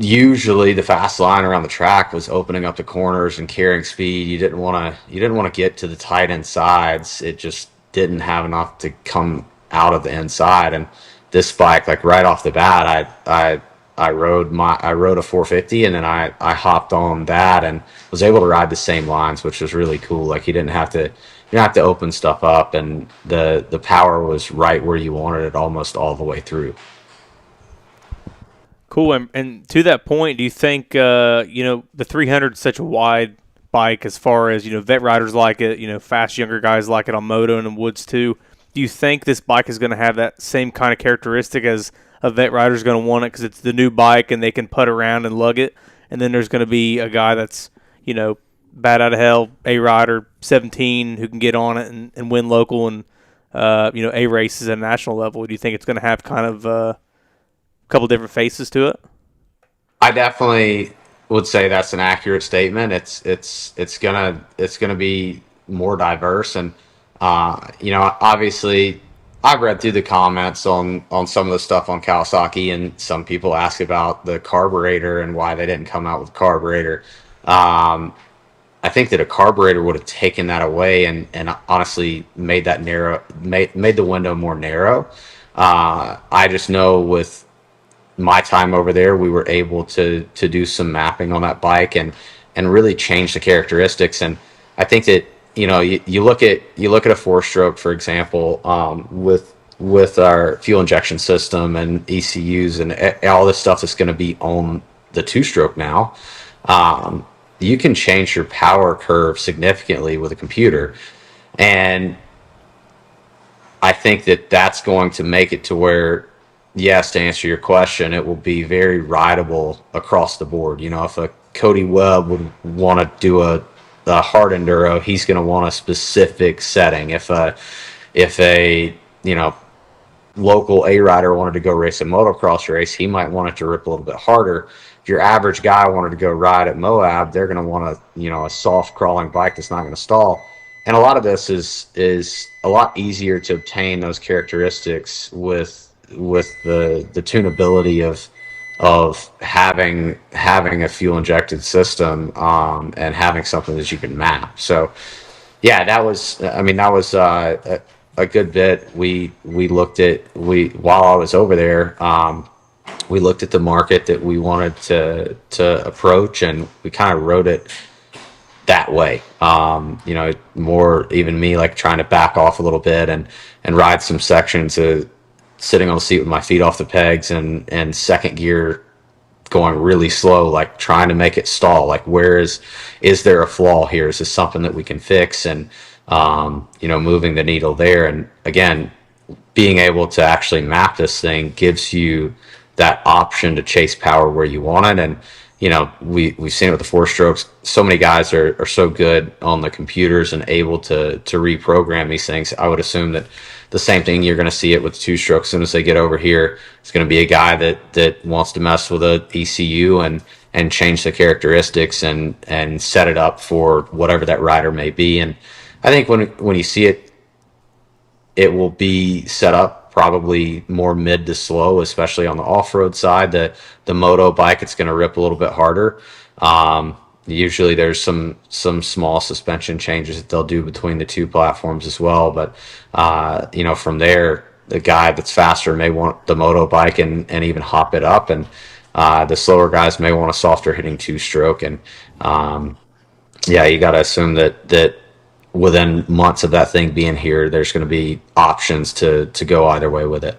usually the fast line around the track was opening up the corners and carrying speed. You didn't want to get to the tight end sides. It just didn't have enough to come out of the inside. And this bike, like, right off the bat, I rode a 450, and then I hopped on that and was able to ride the same lines, which was really cool. Like, you didn't have to open stuff up, and the power was right where you wanted it almost all the way through. Cool. And to that point, do you think, the 300 is such a wide bike as far as, vet riders like it, fast younger guys like it on moto and in woods too. Do you think this bike is going to have that same kind of characteristic as a vet rider is going to want it because it's the new bike and they can putt around and lug it? And then there's going to be a guy that's, bad out of hell, a rider, 17, who can get on it and win local and, A races at a national level. Do you think it's going to have kind of a couple different faces to it? I definitely would say that's an accurate statement. It's gonna be more diverse, and obviously I've read through the comments on some of the stuff on Kawasaki, and some people ask about the carburetor and why they didn't come out with carburetor. I think that a carburetor would have taken that away and honestly made that made the window more narrow. I just know with my time over there, we were able to do some mapping on that bike and really change the characteristics. And I think that you look at a 4-stroke, for example, with our fuel injection system and ECUs and all this stuff that's going to be on the 2-stroke now. You can change your power curve significantly with a computer, and I think that that's going to make it to where, yes, to answer your question, it will be very rideable across the board. If a Cody Webb would want to do a hard enduro, he's going to want a specific setting. If a local A rider wanted to go race a motocross race, he might want it to rip a little bit harder. If your average guy wanted to go ride at Moab, they're going to want a soft crawling bike that's not going to stall. And a lot of this is a lot easier to obtain those characteristics with the tunability of having a fuel injected system and having something that you can map. So yeah, that was a good bit. We looked at while I was over there, we looked at the market that we wanted to approach, and we kind of wrote it that way. More even me, like, trying to back off a little bit and ride some sections sitting on the seat with my feet off the pegs and second gear going really slow, like trying to make it stall. Like, where is there a flaw here? Is this something that we can fix? And, moving the needle there. And again, being able to actually map this thing gives you that option to chase power where you want it. And, we've seen it with the 4-strokes. So many guys are so good on the computers and able to reprogram these things. I would assume that the same thing, you're going to see it with 2-strokes. As soon as they get over here, it's going to be a guy that wants to mess with a ECU and change the characteristics and set it up for whatever that rider may be. And I think when you see it, it will be set up probably more mid to slow, especially on the off-road side. The moto bike, it's going to rip a little bit harder. Usually there's some small suspension changes that they'll do between the two platforms as well. But, from there, the guy that's faster may want the moto bike and even hop it up. And The slower guys may want a softer hitting two-stroke, and yeah, you got to assume that within months of that thing being here, there's going to be options to go either way with it.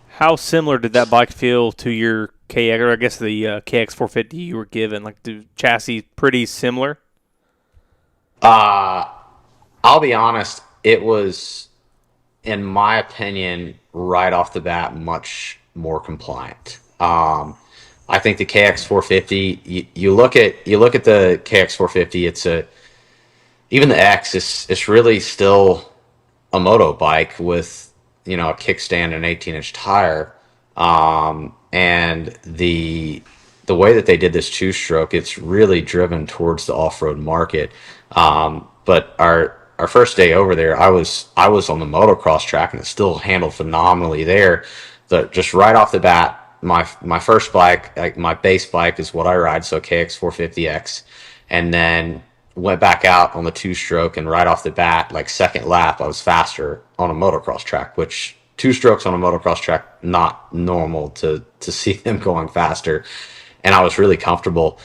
How similar did that bike feel to your KX, or I guess the KX450 you were given? Like, the chassis pretty similar? I'll be honest, it was, in my opinion, right off the bat, much more compliant. I think the KX450, you look at the KX450, even the X it's really still a moto bike with, a kickstand and an 18-inch tire. And the way that they did this two-stroke, it's really driven towards the off-road market. But our first day over there, I was on the motocross track, and it still handled phenomenally there. Just right off the bat, my first bike, like my base bike, is what I ride, so KX450X, and then went back out on the two-stroke, and right off the bat, like second lap, I was faster on a motocross track, which two-strokes on a motocross track, not normal to see them going faster, and I was really comfortable.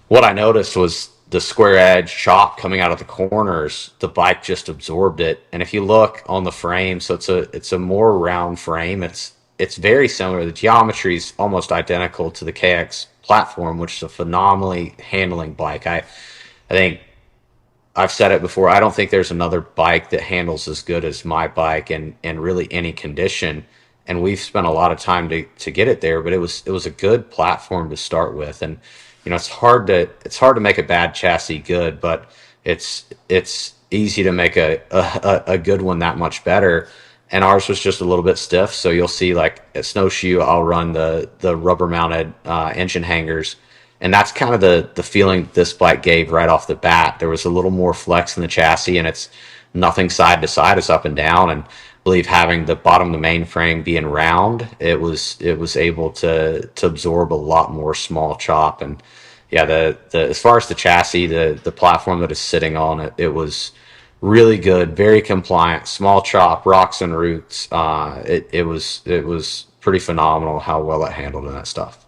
What I noticed was the square edge chop coming out of the corners, the bike just absorbed it. And if you look on the frame, so it's a more round frame. It's very similar. The geometry is almost identical to the KX platform, which is a phenomenally handling bike. I think I've said it before. I don't think there's another bike that handles as good as my bike in really any condition. And we've spent a lot of time to get it there, but it was a good platform to start with. And it's hard to make a bad chassis good, but it's easy to make a good one that much better. And ours was just a little bit stiff, so you'll see, like at Snowshoe, I'll run the rubber mounted engine hangers, and that's kind of the feeling this bike gave right off the bat. There was a little more flex in the chassis, and it's nothing side to side, it's up and down. And I believe having the bottom of the main frame being round, it was able to absorb a lot more small chop. And yeah, the as far as the chassis, the platform that it's sitting on, it was really good, very compliant, small chop, rocks and roots. It was pretty phenomenal how well it handled in that stuff.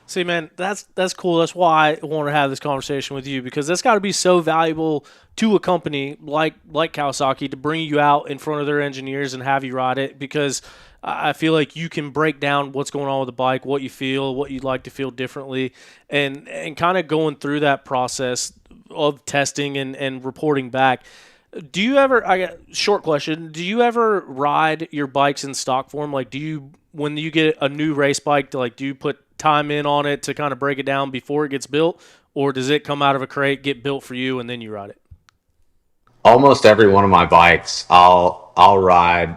See, man, that's cool. That's why I want to have this conversation with you, because that's got to be so valuable to a company like Kawasaki to bring you out in front of their engineers and have you ride it, because I feel like you can break down what's going on with the bike, what you feel, what you'd like to feel differently, and kind of going through that process of testing and reporting back. Do you ever, short question, do you ever ride your bikes in stock form? Like, when you get a new race bike, do you put time in on it to kind of break it down before it gets built, or does it come out of a crate, get built for you, and then you ride it? Almost every one of my bikes, I'll ride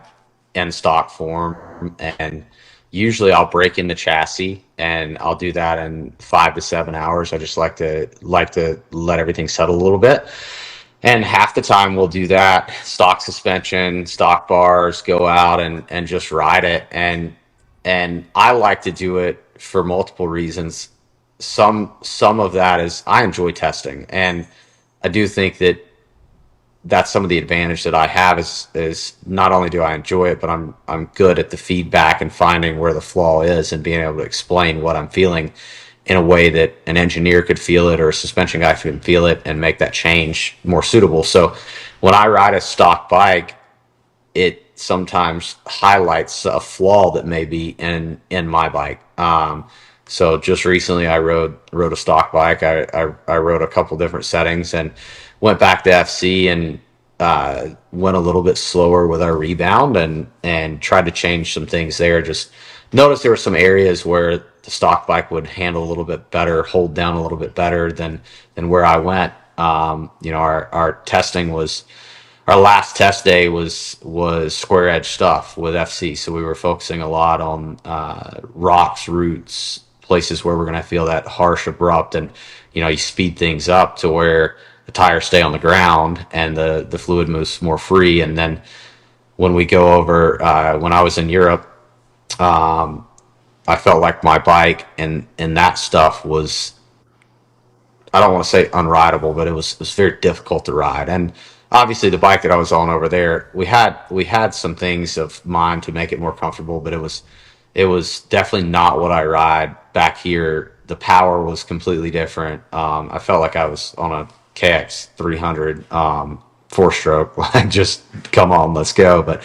in stock form, and usually I'll break in the chassis, and I'll do that in 5 to 7 hours. I just like to let everything settle a little bit. And half the time we'll do that, stock suspension, stock bars, go out and just ride it. And I like to do it for multiple reasons. Some of that is I enjoy testing, and I do think that's some of the advantage that I have is not only do I enjoy it, but I'm good at the feedback and finding where the flaw is and being able to explain what I'm feeling in a way that an engineer could feel it or a suspension guy could feel it and make that change more suitable. So when I ride a stock bike, it sometimes highlights a flaw that may be in my bike. So just recently I rode a stock bike. I rode a couple different settings and went back to FC and went a little bit slower with our rebound and tried to change some things there. Just noticed there were some areas where the stock bike would handle a little bit better, hold down a little bit better than where I went. Our testing was, our last test day was square edge stuff with FC. So we were focusing a lot on rocks, roots, places where we're going to feel that harsh abrupt, and you speed things up to where the tires stay on the ground and the fluid moves more free. And then when we go over, when I was in Europe, I felt like my bike and that stuff was, I don't want to say unrideable, but it was very difficult to ride. And obviously the bike that I was on over there, we had some things of mine to make it more comfortable, but it was definitely not what I ride back here, the power was completely different. I felt like I was on a kx300 4-stroke, like just come on, let's go. But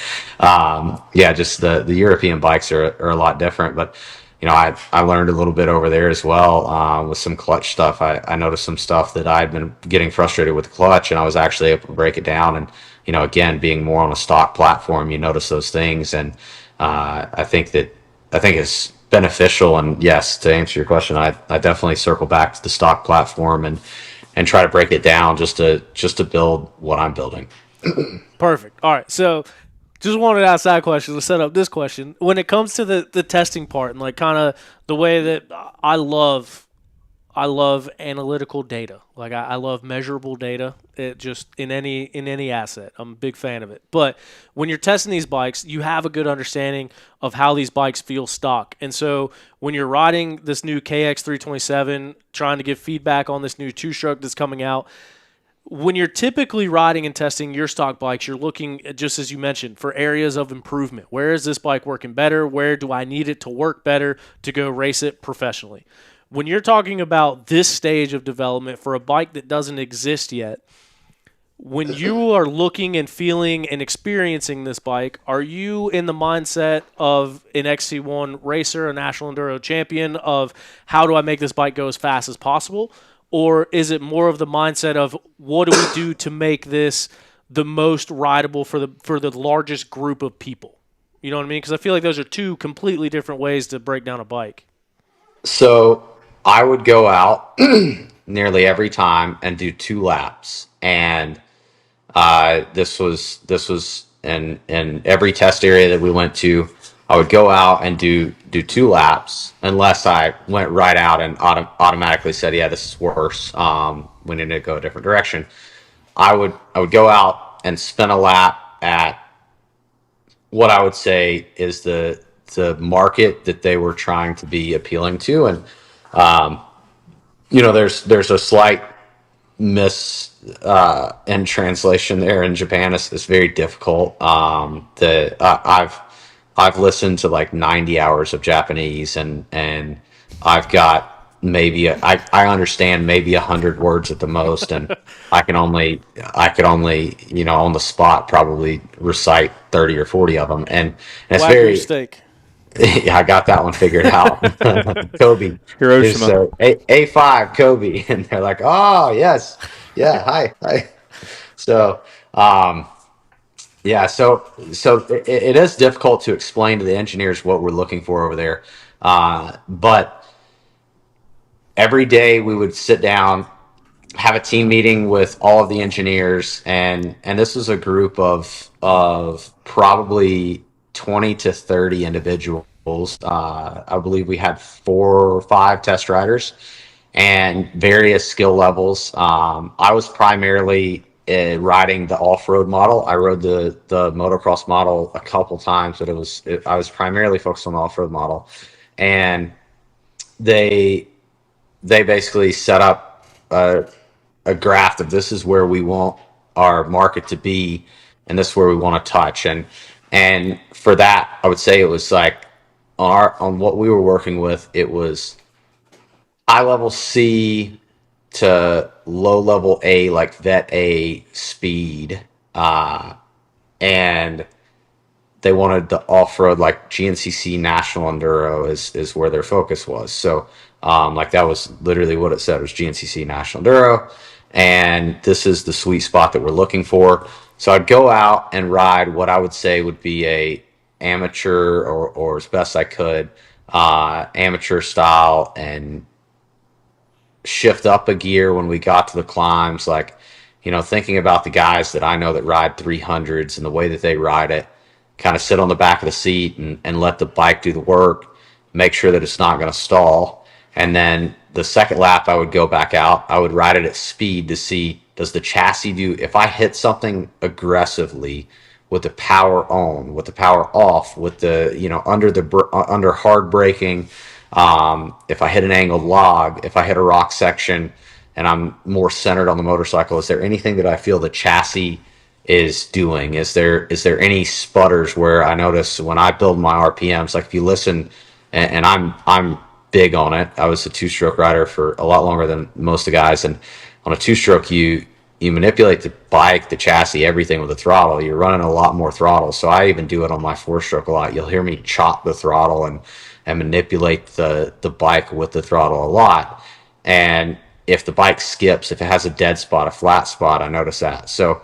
yeah, just the European bikes are a lot different. But I learned a little bit over there as well with some clutch stuff. I noticed some stuff that I'd been getting frustrated with the clutch, and I was actually able to break it down. And again, being more on a stock platform, you notice those things, and I think it's beneficial. And yes, to answer your question, I definitely circle back to the stock platform and try to break it down just to build what I'm building. Perfect. All right, so just wanted to ask that question to set up this question. When it comes to the testing part and like kind of the way that I love analytical data. Like I love measurable data. It just in any asset. I'm a big fan of it. But when you're testing these bikes, you have a good understanding of how these bikes feel stock. And so when you're riding this new kx327, trying to give feedback on this new 2-stroke that's coming out, when you're typically riding and testing your stock bikes, you're looking, just as you mentioned, for areas of improvement. Where is this bike working better? Where do I need it to work better to go race it professionally? When you're talking about this stage of development for a bike that doesn't exist yet, when you are looking and feeling and experiencing this bike, are you in the mindset of an XC1 racer, a National Enduro champion, of how do I make this bike go as fast as possible? Or is it more of the mindset of what do we do to make this the most rideable for the largest group of people? You know what I mean? Because I feel like those are two completely different ways to break down a bike. So I would go out nearly every time and do 2 laps, and this was in every test area that we went to. I would go out and do 2 laps, unless I went right out and automatically said, yeah, this is worse. We need to go a different direction. I would go out and spin a lap at what I would say is the market that they were trying to be appealing to. And there's a slight miss in translation there in Japan. It's very difficult. I've listened to like 90 hours of Japanese, and I've got maybe I understand maybe 100 words at the most, and I could only on the spot probably recite 30 or 40 of them, and it's Whack very your steak. yeah, I got that one figured out. Kobe. Hiroshima. A5 Kobe. And they're like, oh, yes. Yeah, hi. So, yeah, so it is difficult to explain to the engineers what we're looking for over there. But every day we would sit down, have a team meeting with all of the engineers, and this was a group of probably 20 to 30 individuals. I believe we had 4 or 5 test riders and various skill levels. I was primarily riding the off-road model. I rode the motocross model a couple times, but I was primarily focused on the off-road model. And they basically set up a graph of this is where we want our market to be, and this is where we want to touch. And for that, I would say it was like on what we were working with, it was high level C to low level A, like vet A speed, and they wanted the off-road, like GNCC National Enduro is where their focus was. So like that was literally what it said, was GNCC National Enduro, and this is the sweet spot that we're looking for. So I'd go out and ride what I would say would be a amateur or as best I could amateur style, and shift up a gear when we got to the climbs. Like, thinking about the guys that I know that ride 300s and the way that they ride it, kind of sit on the back of the seat and let the bike do the work, make sure that it's not going to stall. And then the second lap, I would go back out. I would ride it at speed to see, does the chassis do, if I hit something aggressively with the power on, with the power off, with the, under hard braking, if I hit an angled log, if I hit a rock section and I'm more centered on the motorcycle, is there anything that I feel the chassis is doing? Is there any sputters where I notice when I build my RPMs, like if you listen, and I'm big on it. I was a two-stroke rider for a lot longer than most of the guys, and on a two-stroke, you manipulate the bike, the chassis, everything with the throttle. You're running a lot more throttle. So I even do it on my four-stroke a lot. You'll hear me chop the throttle and manipulate the bike with the throttle a lot. And if the bike skips, if it has a dead spot, a flat spot, I notice that. So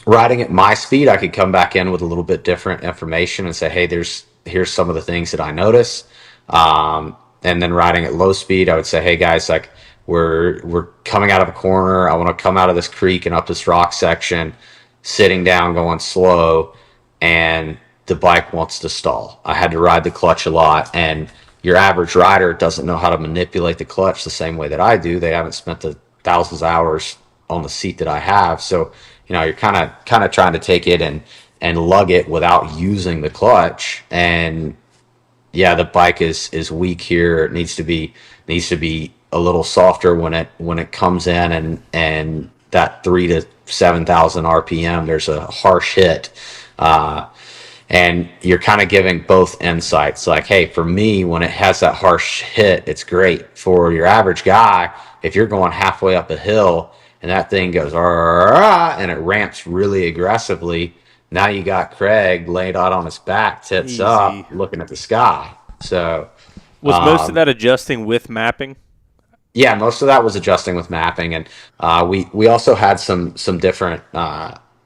riding at my speed, I could come back in with a little bit different information and say, hey, here's some of the things that I notice. And then riding at low speed, I would say, hey guys, like we're coming out of a corner. I want to come out of this creek and up this rock section, sitting down, going slow, and the bike wants to stall. I had to ride the clutch a lot, and your average rider doesn't know how to manipulate the clutch the same way that I do. They haven't spent the thousands of hours on the seat that I have. So, you're kind of trying to take it and lug it without using the clutch. And yeah, the bike is weak here. It needs to be a little softer when it comes in, and that 3,000 to 7,000 RPM. There's a harsh hit. And you're kind of giving both insights. Like, hey, for me, when it has that harsh hit, it's great. For your average guy, if you're going halfway up a hill and that thing goes, and it ramps really aggressively, now you got Craig laid out on his back, tits Easy. up, looking at the sky. So Was most of that adjusting with mapping? yeah, most of that was adjusting with mapping, and we also had some different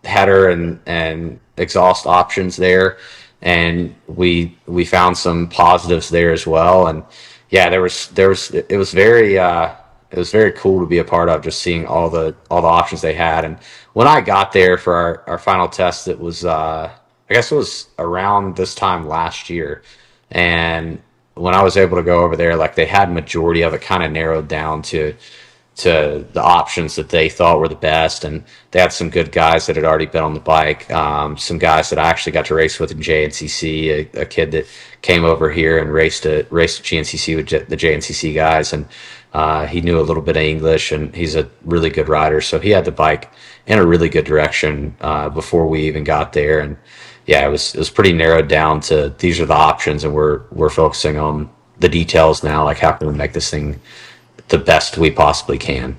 header and exhaust options there, and we found some positives there as well. And yeah, it was very cool to be a part of, just seeing all the options they had. And when I got there for our final test, it was I guess it was around this time last year, and when I was able to go over there, like they had majority of it kind of narrowed down to the options that they thought were the best, and they had some good guys that had already been on the bike. Some guys that I actually got to race with in JNCC, a kid that came over here and raced at GNCC with the JNCC guys, and he knew a little bit of English, and he's a really good rider, so he had the bike in a really good direction before we even got there. And yeah, it was pretty narrowed down to these are the options, and we're focusing on the details now, like how can we make this thing the best we possibly can.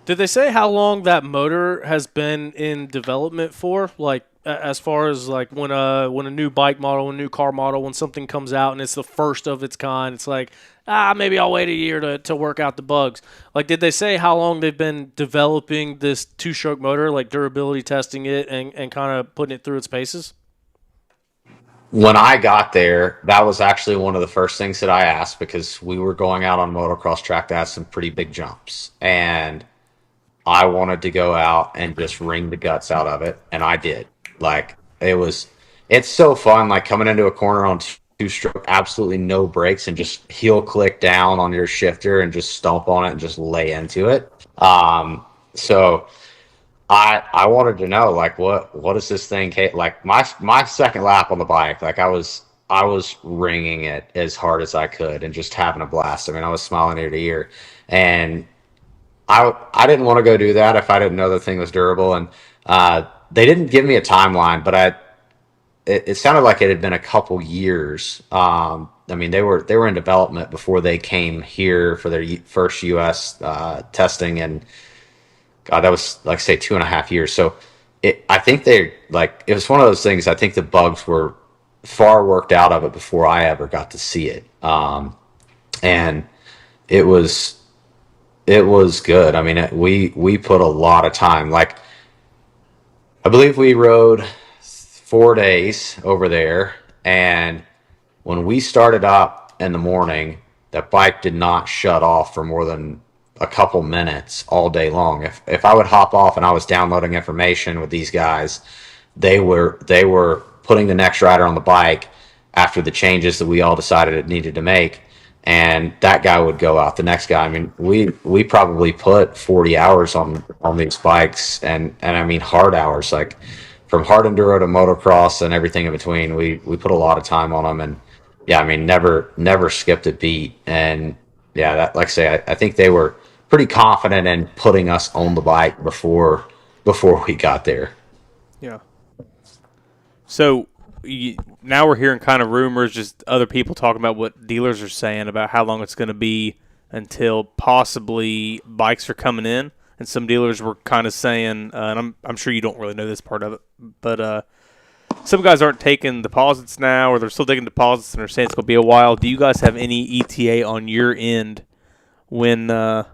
Did they say how long that motor has been in development for? Like, as far as like when a new bike model, a new car model, when something comes out and it's the first of its kind, it's like, maybe I'll wait a year to work out the bugs. Like, did they say how long they've been developing this two-stroke motor, like durability testing it and kind of putting it through its paces? When I got there, that was actually one of the first things that I asked, because we were going out on a motocross track that has some pretty big jumps, and I wanted to go out and just wring the guts out of it, and I did. Like, it's so fun, like coming into a corner on two-stroke, absolutely no brakes, and just heel click down on your shifter and just stomp on it and just lay into it. So I wanted to know, like, what is this thing? Like my second lap on the bike, like I was ringing it as hard as I could and just having a blast. I mean, I was smiling ear to ear, and I didn't want to go do that if I didn't know the thing was durable. And they didn't give me a timeline, but it sounded like it had been a couple years. I mean, they were in development before they came here for their first U.S. Testing, and God, that was like say 2.5 years. So I think it was one of those things. I think the bugs were far worked out of it before I ever got to see it, and it was good. I mean, we put a lot of time. Like, I believe we rode 4 days over there, and when we started up in the morning, that bike did not shut off for more than a couple minutes all day long. If I would hop off and I was downloading information with these guys, they were putting the next rider on the bike after the changes that we all decided it needed to make, and that guy would go out. The next guy, I mean, we probably put 40 hours on these bikes, and I mean hard hours, like from hard enduro to motocross and everything in between. We put a lot of time on them, and yeah, I mean, never skipped a beat. And yeah, that, like I say, I think they were pretty confident in putting us on the bike before we got there. Yeah. So now we're hearing kind of rumors, just other people talking about what dealers are saying about how long it's going to be until possibly bikes are coming in. And some dealers were kind of saying, and I'm sure you don't really know this part of it, but some guys aren't taking deposits now, or they're still taking deposits and they're saying it's going to be a while. Do you guys have any ETA on your end when? Let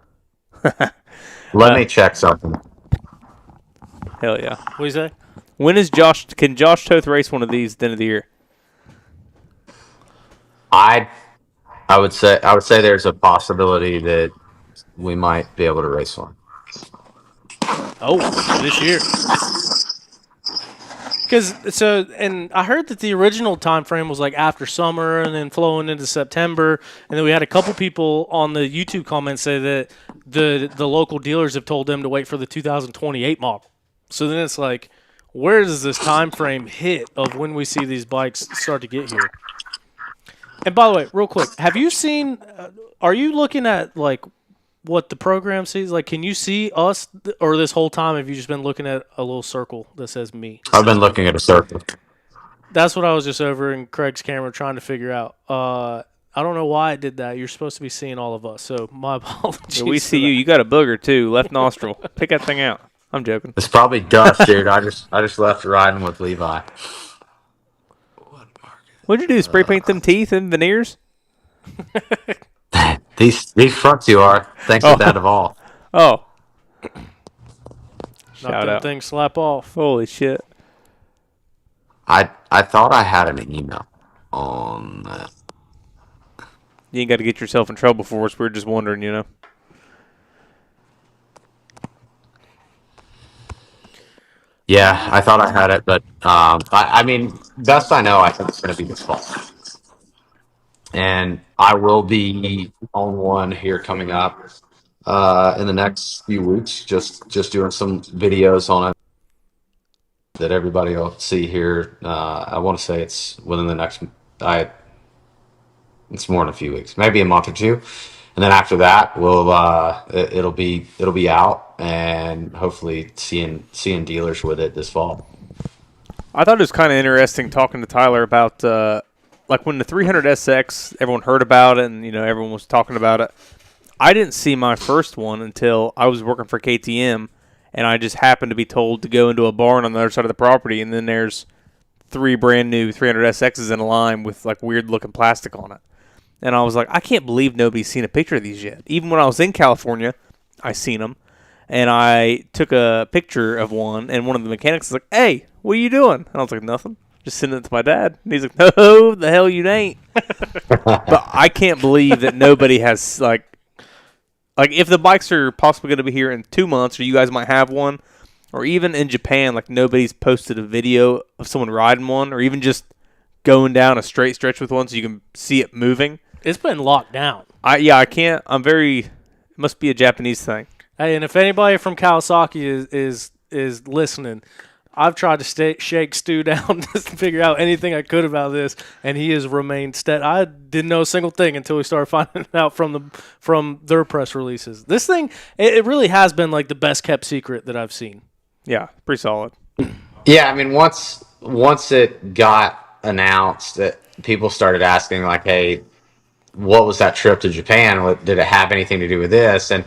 me check something. Hell yeah! What do you say? When is Josh? Can Josh Toth race one of these at the end of the year? I would say there's a possibility that we might be able to race one. Oh, this year. And I heard that the original time frame was like after summer and then flowing into September, and then we had a couple people on the YouTube comments say that the local dealers have told them to wait for the 2028 model. So then it's like, where does this time frame hit of when we see these bikes start to get here? And by the way, real quick, have you seen? Are you looking at like what the program sees? Like, can you see us, or this whole time have you just been looking at a little circle that says me? I've been looking at a circle. That's what I was just over in Craig's camera trying to figure out. I don't know why it did that. You're supposed to be seeing all of us, so my apologies. Yeah, we see you. You got a booger too, left nostril. Pick that thing out. I'm joking. It's probably dust, dude. I just left riding with Levi. What'd you do? Spray paint them teeth and veneers? These fronts you are. Thanks to that of all. Oh. Knock Shout them out. things slap off. Holy shit. I thought I had an email on that. You ain't got to get yourself in trouble for us. We're just wondering, you know. Yeah, I thought I had it, but I mean, best I know, I think it's going to be this fall. And I will be on one here coming up in the next few weeks, just doing some videos on it that everybody will see here. I want to say it's within the next, it's more than a few weeks, maybe a month or two. And then after that, it'll be out and hopefully seeing dealers with it this fall. I thought it was kind of interesting talking to Tyler about like when the 300SX, everyone heard about it and, you know, everyone was talking about it. I didn't see my first one until I was working for KTM, and I just happened to be told to go into a barn on the other side of the property, and then there's 3 brand new 300SXs in a line with like weird looking plastic on it. And I was like, I can't believe nobody's seen a picture of these yet. Even when I was in California, I seen them. And I took a picture of one, and one of the mechanics was like, "Hey, what are you doing?" And I was like, "Nothing. Just sending it to my dad." And he's like, "No, the hell you ain't." But I can't believe that nobody has, like if the bikes are possibly going to be here in 2 months, or you guys might have one, or even in Japan, like nobody's posted a video of someone riding one, or even just going down a straight stretch with one so you can see it moving. It's been locked down. I can't. It must be a Japanese thing. Hey, and if anybody from Kawasaki is listening, I've tried to shake Stu down to figure out anything I could about this, and he has remained steady. I didn't know a single thing until we started finding out from their press releases. This thing, it really has been like the best kept secret that I've seen. Yeah, pretty solid. Yeah, I mean, once it got announced, that people started asking, like, "Hey, what was that trip to Japan? Did it have anything to do with this?" And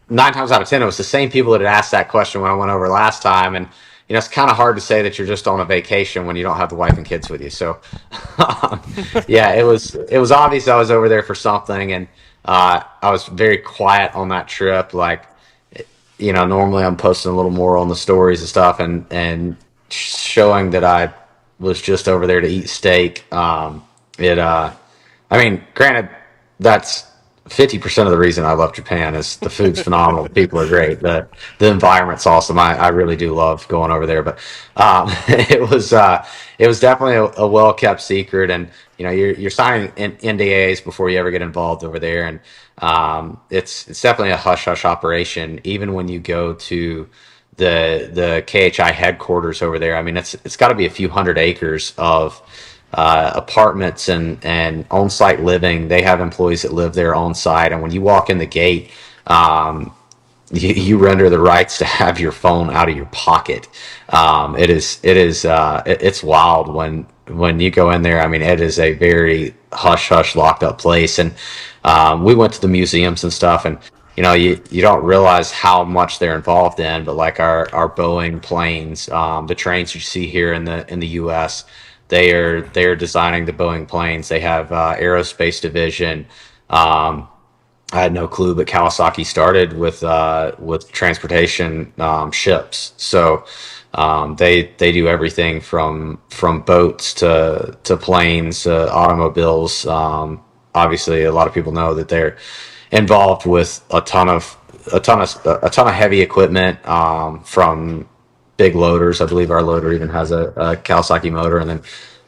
9 times out of 10, it was the same people that had asked that question when I went over last time. And you know, it's kind of hard to say that you're just on a vacation when you don't have the wife and kids with you. So, yeah, it was obvious I was over there for something, and I was very quiet on that trip. Like, you know, normally I'm posting a little more on the stories and stuff, and showing that I was just over there to eat steak. I mean, granted, that's 50% of the reason I love Japan is the food's phenomenal. The people are great. The environment's awesome. I really do love going over there. But it was definitely a well kept secret. And you know, you're signing NDAs before you ever get involved over there. And it's definitely a hush hush operation. Even when you go to the KHI headquarters over there, I mean, it's got to be a few hundred acres of apartments and on-site living. They have employees that live there on-site, and when you walk in the gate, you render the rights to have your phone out of your pocket. It's wild when when you go in there, I mean, it is a very hush hush locked up place. And we went to the museums and stuff, and you don't realize how much they're involved in. But like our Boeing planes, the trains you see here in the U.S., they're designing the Boeing planes. They have aerospace division. I had no clue, but Kawasaki started with transportation ships. So they do everything from boats to planes to automobiles. Obviously, a lot of people know that they're involved with a ton of heavy equipment from big loaders. I believe our loader even has a Kawasaki motor, and then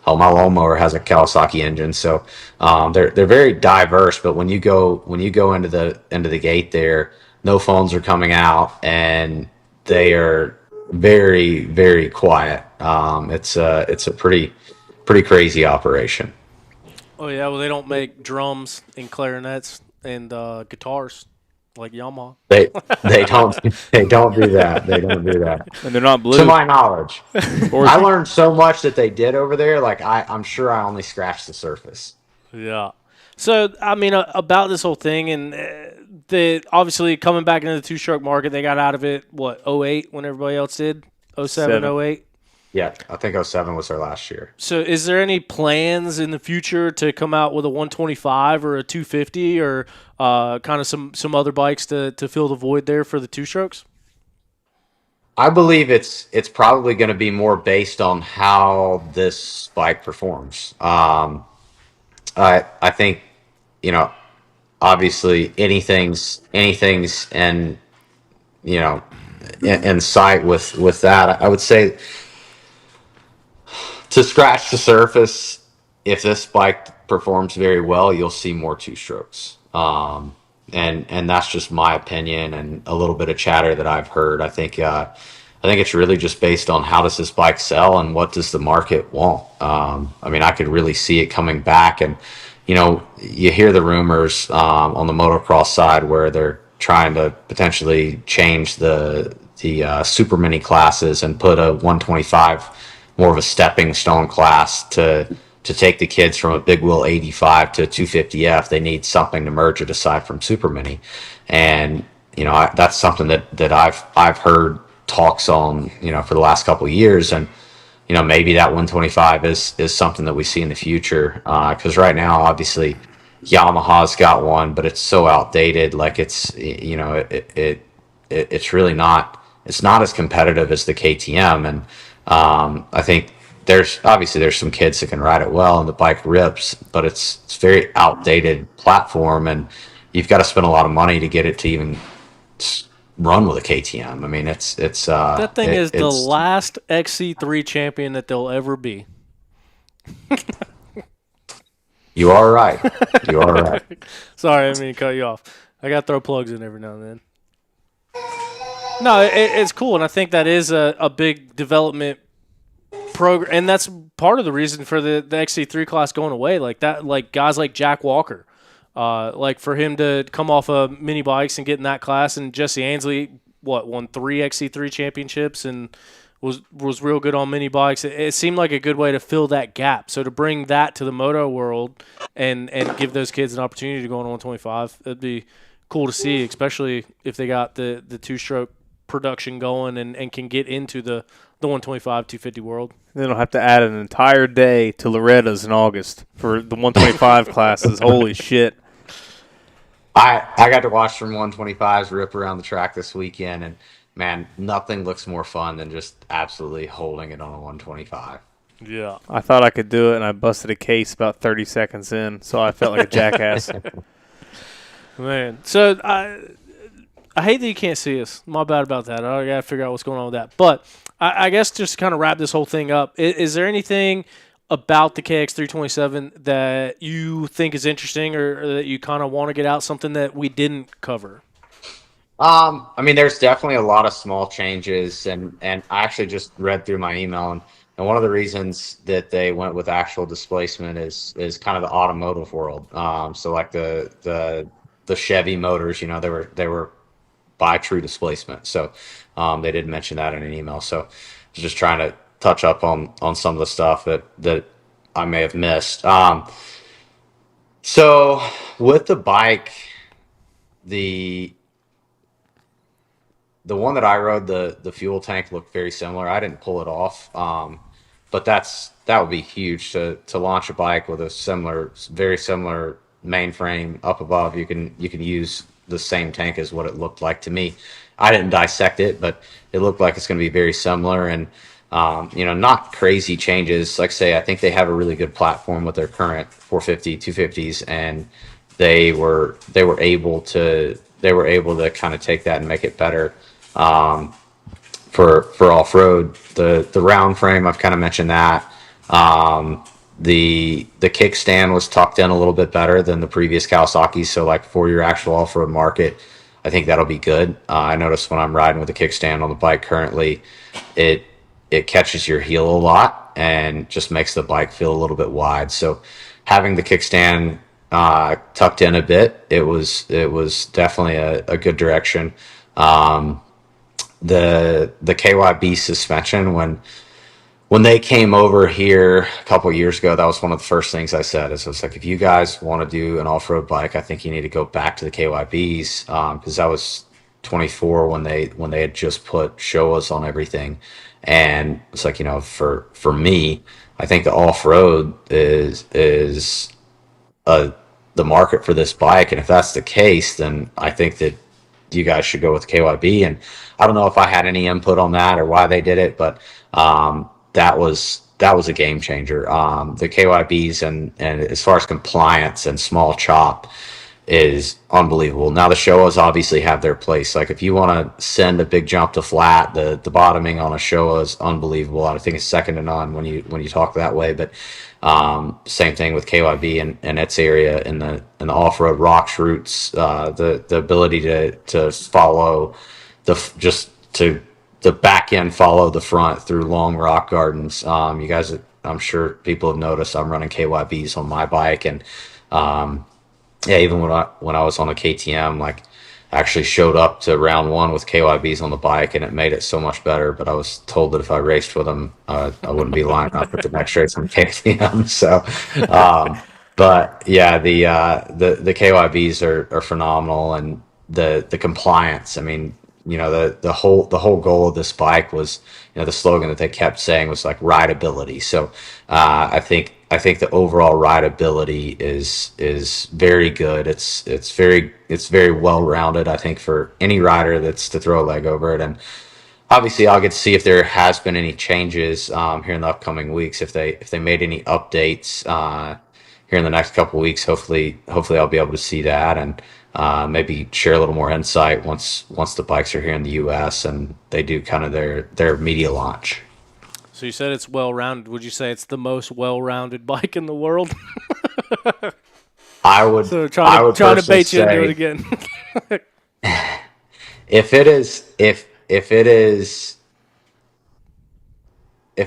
my lawnmower has a Kawasaki engine. So they're very diverse. But when you go into the gate there, no phones are coming out, and they are very, very quiet. It's a pretty crazy operation. Oh yeah, well they don't make drums and clarinets and guitars like Yamaha. They don't do that. They don't do that. And they're not blue. To my knowledge. Or I learned so much that they did over there. Like I'm sure I only scratched the surface. Yeah. So I mean, about this whole thing, and obviously coming back into the two-stroke market, they got out of it '08 when everybody else did, '07, '08. Yeah, I think '07 was their last year. So is there any plans in the future to come out with a 125 or a 250 or kind of some other bikes to fill the void there for the two-strokes? I believe it's probably going to be more based on how this bike performs. I think, obviously anything's in in sight with that. I would say to scratch the surface, if this bike performs very well, you'll see more two strokes. And that's just my opinion and a little bit of chatter that I've heard. I think it's really just based on how does this bike sell and what does the market want. I mean, I could really see it coming back, and you hear the rumors on the motocross side where they're trying to potentially change the super mini classes and put a 125 more of a stepping stone class to take the kids from a big wheel 85 to a 250F. They need something to merge it aside from super mini, and that's something that I've heard talks on for the last couple of years, and maybe that 125 is something that we see in the future, because right now obviously Yamaha's got one, but it's so outdated. Like it's it's really not, it's not as competitive as the KTM, and I think there's some kids that can ride it well and the bike rips, but it's very outdated platform, and you've got to spend a lot of money to get it to even run with a KTM. I mean, it's that thing is the last XC3 champion that there'll ever be. You are right. You are right. Sorry, I didn't mean to cut you off. I got to throw plugs in every now and then. No, it's cool, and I think that is a big development program, and that's part of the reason for the XC3 class going away. Like that, like guys like Jack Walker, like for him to come off of mini bikes and get in that class, and Jesse Ainsley, won 3 XC3 championships and was real good on mini bikes. It seemed like a good way to fill that gap. So to bring that to the moto world and give those kids an opportunity to go on 125, it'd be cool to see, especially if they got the two-stroke production going and can get into the 125, 250 world. Then they'll have to add an entire day to Loretta's in August for the 125 classes. Holy shit. I got to watch some 125s rip around the track this weekend, and man, nothing looks more fun than just absolutely holding it on a 125. Yeah. I thought I could do it, and I busted a case about 30 seconds in, so I felt like a jackass. Man, so I hate that you can't see us. My bad about that. I got to figure out what's going on with that. But I guess just to kind of wrap this whole thing up, is there anything about the kx327 that you think is interesting or that you kind of want to get out, something that we didn't cover? I mean, there's definitely a lot of small changes, and I actually just read through my email, and one of the reasons that they went with actual displacement is kind of the automotive world. So like the Chevy motors, they were by true displacement. So they did mention that in an email. So I was just trying to touch up on some of the stuff that may have missed. So with the bike, the the one that I rode, the fuel tank looked very similar. I didn't pull it off, but that would be huge to launch a bike with a very similar mainframe up above. You can use the same tank as what it looked like to me. I didn't dissect it, but it looked like it's going to be very similar and not crazy changes. Like I say, I think they have a really good platform with their current 450, 250s, and they were able to kind of take that and make it better for off road. The round frame, I've kind of mentioned that. The kickstand was tucked in a little bit better than the previous Kawasaki. So like for your actual off road market, I think that'll be good. I notice when I'm riding with a kickstand on the bike currently, it catches your heel a lot and just makes the bike feel a little bit wide. So having the kickstand tucked in a bit, it was definitely a good direction. The KYB suspension, when they came over here a couple of years ago, that was one of the first things I said. Is I was like, if you guys want to do an off-road bike, I think you need to go back to the KYBs, because that was 24 when they had just put Showas on everything, and it's like, for me, I think the off-road is the market for this bike, and if that's the case, then I think that you guys should go with KYB. And I don't know if I had any input on that or why they did it, but that was a game changer. The KYBs and as far as compliance and small chop is unbelievable. Now the Showas obviously have their place. Like if you want to send a big jump to flat, the bottoming on a Showa is unbelievable. I think it's second to none when you talk that way. But same thing with KYB and its area in the off-road rocks routes, the ability to follow the back end follow the front through long rock gardens. You guys, I'm sure people have noticed I'm running KYBs on my bike, and yeah, even when I was on a KTM, like I actually showed up to round one with KYBs on the bike, and it made it so much better. But I was told that if I raced with them, I wouldn't be lining up at the next race on KTM. So, but yeah, the KYBs are phenomenal, and the compliance. I mean, the whole goal of this bike was, the slogan that they kept saying was like rideability. So I think the overall rideability is very good. It's very well rounded. I think for any rider that's to throw a leg over it. And obviously I'll get to see if there has been any changes here in the upcoming weeks. If they made any updates here in the next couple of weeks, hopefully I'll be able to see that and maybe share a little more insight once the bikes are here in the U.S. and they do kind of their media launch. So you said it's well-rounded. Would you say it's the most well-rounded bike in the world? I would. So trying to bait you into it again. If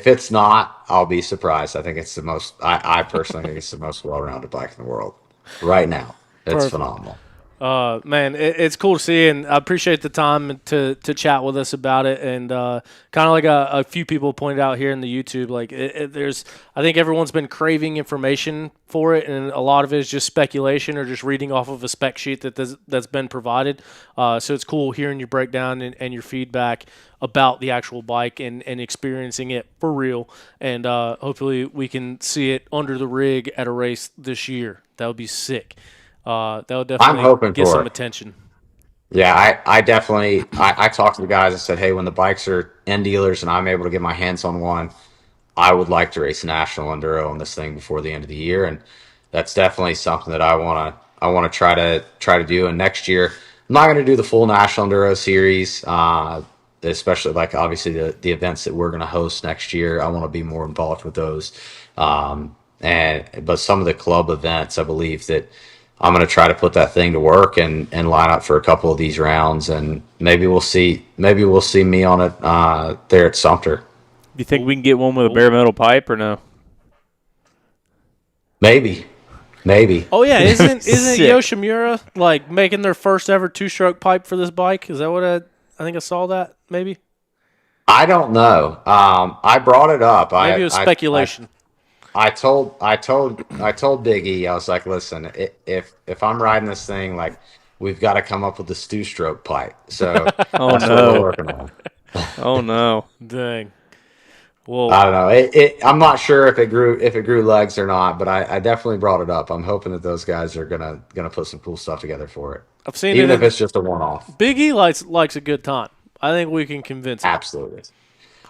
it's not, I'll be surprised. I think it's the most. I personally think it's the most well-rounded bike in the world right now. It's Perfect. phenomenal. Man, it's cool to see, and I appreciate the time to chat with us about it. And kind of like a few people pointed out here in the YouTube, like I think everyone's been craving information for it, and a lot of it is just speculation or just reading off of a spec sheet that's been provided. So it's cool hearing your breakdown and your feedback about the actual bike and experiencing it for real. And hopefully we can see it under the rig at a race this year. That would be sick. That would definitely get some attention. Yeah, I definitely I talked to the guys and said, hey, when the bikes are in dealers and I'm able to get my hands on one, I would like to race a national enduro on this thing before the end of the year, and that's definitely something that I want to try to do. And next year, I'm not going to do the full national enduro series, especially like obviously the events that we're going to host next year. I want to be more involved with those, but some of the club events, I believe that I'm going to try to put that thing to work and line up for a couple of these rounds, and maybe we'll see me on it there at Sumter. Do you think we can get one with a bare metal pipe or no? Maybe. Oh yeah, isn't Yoshimura like making their first ever 2-stroke pipe for this bike? Is that what I think I saw that maybe? I don't know. I brought it up. Maybe it was speculation. I told Biggie, I was like, listen, if I'm riding this thing, like, we've got to come up with the stew stroke pipe. So Oh that's what we're no! working on. Oh no! Dang. Well, I don't know. I'm not sure if it grew legs or not, but I definitely brought it up. I'm hoping that those guys are gonna put some cool stuff together for it, I've seen even it. if it's just a one off. Big E likes a good time. I think we can convince him. Absolutely,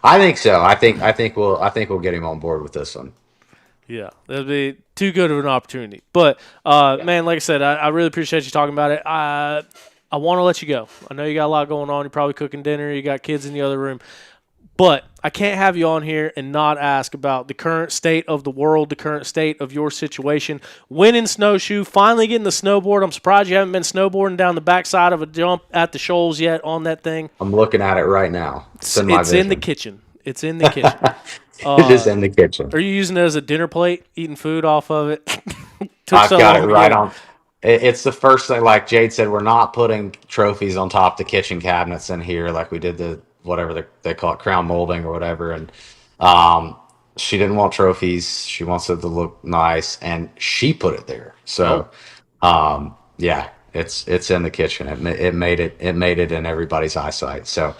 I think so. I think we'll get him on board with this one. Yeah, that'd be too good of an opportunity. But man, like I said, I really appreciate you talking about it. I want to let you go. I know you got a lot going on. You're probably cooking dinner. You got kids in the other room. But I can't have you on here and not ask about the current state of the world, the current state of your situation. Winning snowshoe, finally getting the snowboard. I'm surprised you haven't been snowboarding down the backside of a jump at the shoals yet on that thing. I'm looking at it right now. It's in my It's in the vision. kitchen. It's in the kitchen. It is in the kitchen. Are you using it as a dinner plate, eating food off of it? I've got it right on. It's the first thing, like Jade said, we're not putting trophies on top of the kitchen cabinets in here like we did the whatever they call it, crown molding or whatever. And she didn't want trophies. She wants it to look nice, and she put it there. So, yeah, it's in the kitchen. It made it in everybody's eyesight. So,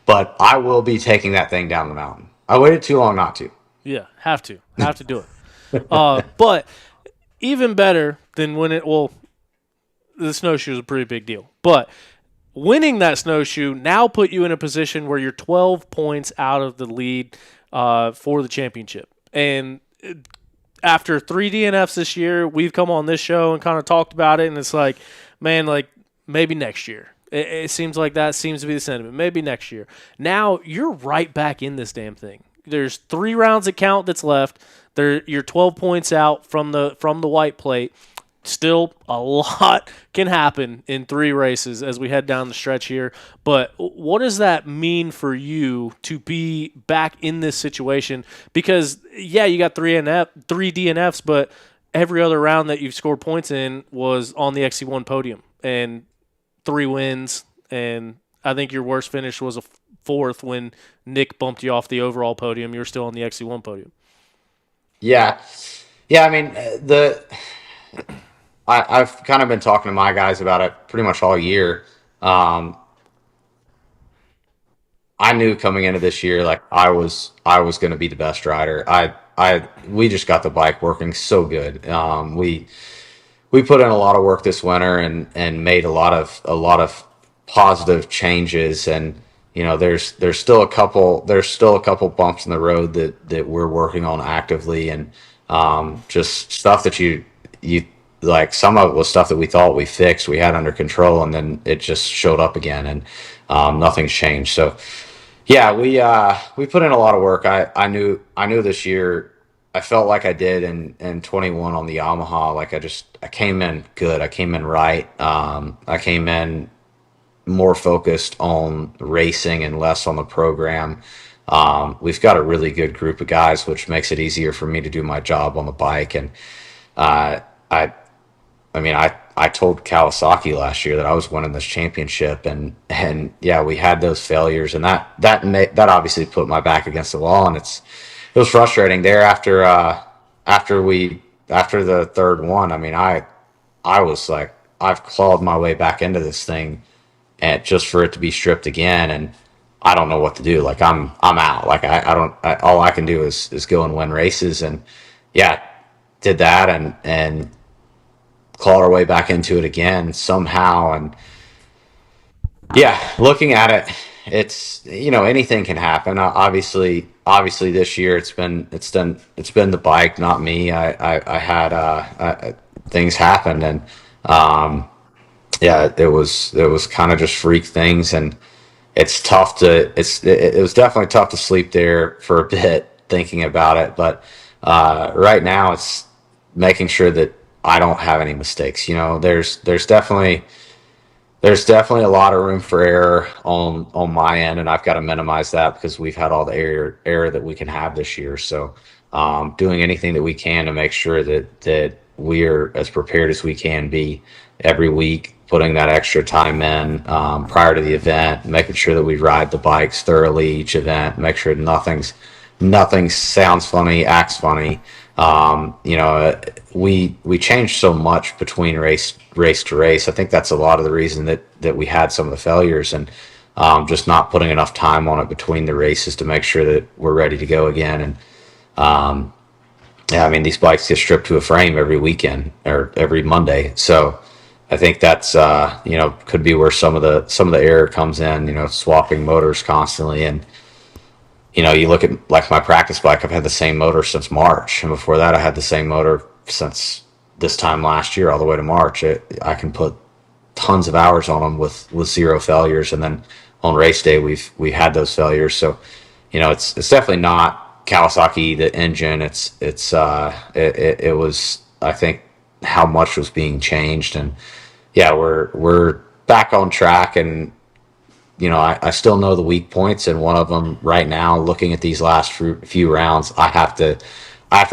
but I will be taking that thing down the mountain. I waited too long not to. Yeah, have to do it. But even better than when the snowshoe is a pretty big deal. But winning that snowshoe now put you in a position where you're 12 points out of the lead for the championship. And after 3 DNFs this year, we've come on this show and kind of talked about it, and it's like, man, like maybe next year. It seems like that seems to be the sentiment. Maybe next year. Now you're right back in this damn thing. There's 3 rounds that count that's left. You're 12 points out from the white plate. Still, a lot can happen in 3 races as we head down the stretch here. But what does that mean for you to be back in this situation? Because, yeah, you got 3 DNFs, but every other round that you've scored points in was on the XC1 podium. And 3 wins, and I think your worst finish was a 4th when Nick bumped you off the overall podium. You were still on the XC1 podium. Yeah, yeah. I mean, I've kind of been talking to my guys about it pretty much all year. I knew coming into this year, like I was going to be the best rider. We just got the bike working so good. We put in a lot of work this winter and made a lot of positive changes. And there's still a couple bumps in the road that we're working on actively, and just stuff that you like. Some of it was stuff that we thought we fixed, we had under control, and then it just showed up again, and nothing's changed. So yeah, we put in a lot of work. I knew this year. I felt like I did in 21 on the Yamaha. Like I came in good. I came in right. I came in more focused on racing and less on the program. We've got a really good group of guys, which makes it easier for me to do my job on the bike. And I told Kawasaki last year that I was winning this championship, and yeah, we had those failures, and that obviously put my back against the wall, and it was frustrating there after the 3rd one. I mean, I was like, I've clawed my way back into this thing, and just for it to be stripped again, and I don't know what to do. Like I'm out. Like all I can do is go and win races, and yeah, did that and clawed our way back into it again somehow. And yeah, looking at it, it's anything can happen. Obviously this year it's been the bike, not me. I had things happened, and yeah, it was kind of just freak things, and it was definitely tough to sleep there for a bit thinking about it. But right now it's making sure that I don't have any mistakes. There's definitely a lot of room for error on my end, and I've got to minimize that because we've had all the error that we can have this year. So doing anything that we can to make sure that we're as prepared as we can be every week, putting that extra time in prior to the event, making sure that we ride the bikes thoroughly each event, make sure nothing sounds funny, acts funny, We changed so much between race to race. I think that's a lot of the reason that we had some of the failures, and just not putting enough time on it between the races to make sure that we're ready to go again. And yeah, I mean, these bikes get stripped to a frame every weekend or every Monday. So I think that's could be where some of the error comes in. Swapping motors constantly. And you look at like my practice bike. I've had the same motor since March, and before that, I had the same motor since this time last year, all the way to March. I can put tons of hours on them with zero failures, and then on race day we had those failures. So it's definitely not Kawasaki the engine. It was, I think, how much was being changed. And yeah, we're back on track. And I still know the weak points, and one of them right now, looking at these last few rounds, I have to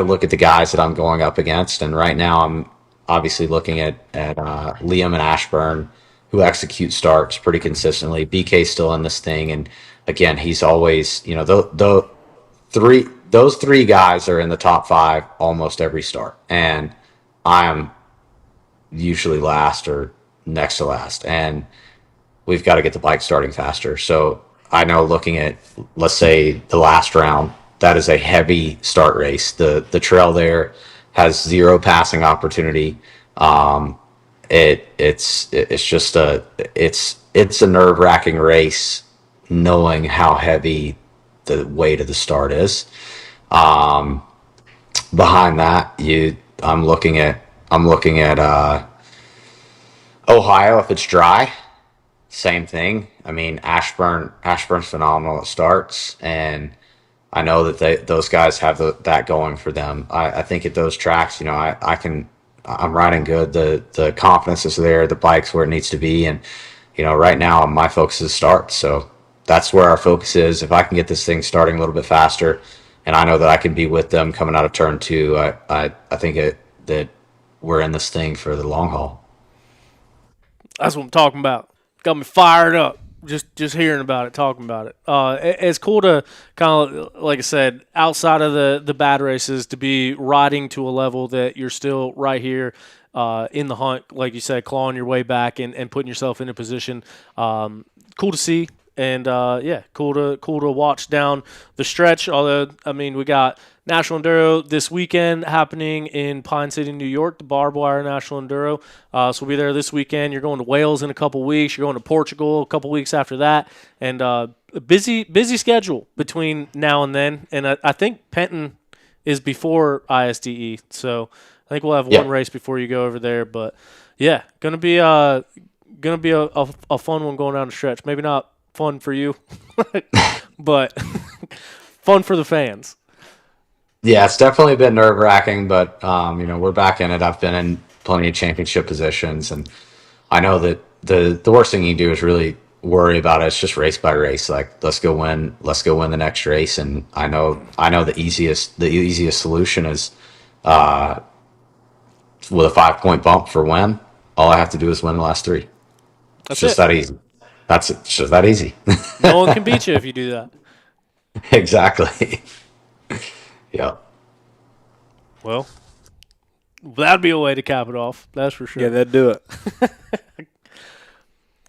look at the guys that I'm going up against. And right now I'm obviously looking at Liam and Ashburn, who execute starts pretty consistently. BK's still in this thing, and again, he's always, those three guys are in the top 5 almost every start, and I'm usually last or next to last, and we've got to get the bike starting faster. So I know, looking at, let's say, the last round, that is a heavy start race. The trail there has 0 passing opportunity. It's a nerve-wracking race, knowing how heavy the weight of the start is. Behind that, I'm looking at Ohio if it's dry. Same thing. I mean, Ashburn's phenomenal at starts, and I know that those guys have that going for them. I think at those tracks, I'm riding good. The confidence is there. The bike's where it needs to be, and right now my focus is start. So that's where our focus is. If I can get this thing starting a little bit faster, and I know that I can be with them coming out of turn 2, I think that we're in this thing for the long haul. That's what I'm talking about. Got me fired up just hearing about it, talking about it. It's cool to kind of, like I said, outside of the bad races, to be riding to a level that you're still right here in the hunt, like you said, clawing your way back and putting yourself in a position. Cool to see. And cool to watch down the stretch. Although, I mean, we got National Enduro this weekend happening in Pine City, New York, the Barbed Wire National Enduro. So we'll be there this weekend. You're going to Wales in a couple weeks. You're going to Portugal a couple weeks after that. And a busy schedule between now and then. And I think Penton is before ISDE. So I think we'll have one race before you go over there. But yeah, gonna be a fun one going down the stretch. Maybe not fun for you, but fun for the fans. Yeah, it's definitely been nerve-wracking, but we're back in it. I've been in plenty of championship positions, and I know that the worst thing you can do is really worry about it. It's just race by race. Like, let's go win the next race. And I know the easiest solution is with a 5-point bump for win. All I have to do is win the last 3. It's just that easy. It's just that easy. No one can beat you if you do that. Exactly. Yeah. Well, that'd be a way to cap it off. That's for sure. Yeah, that'd do it.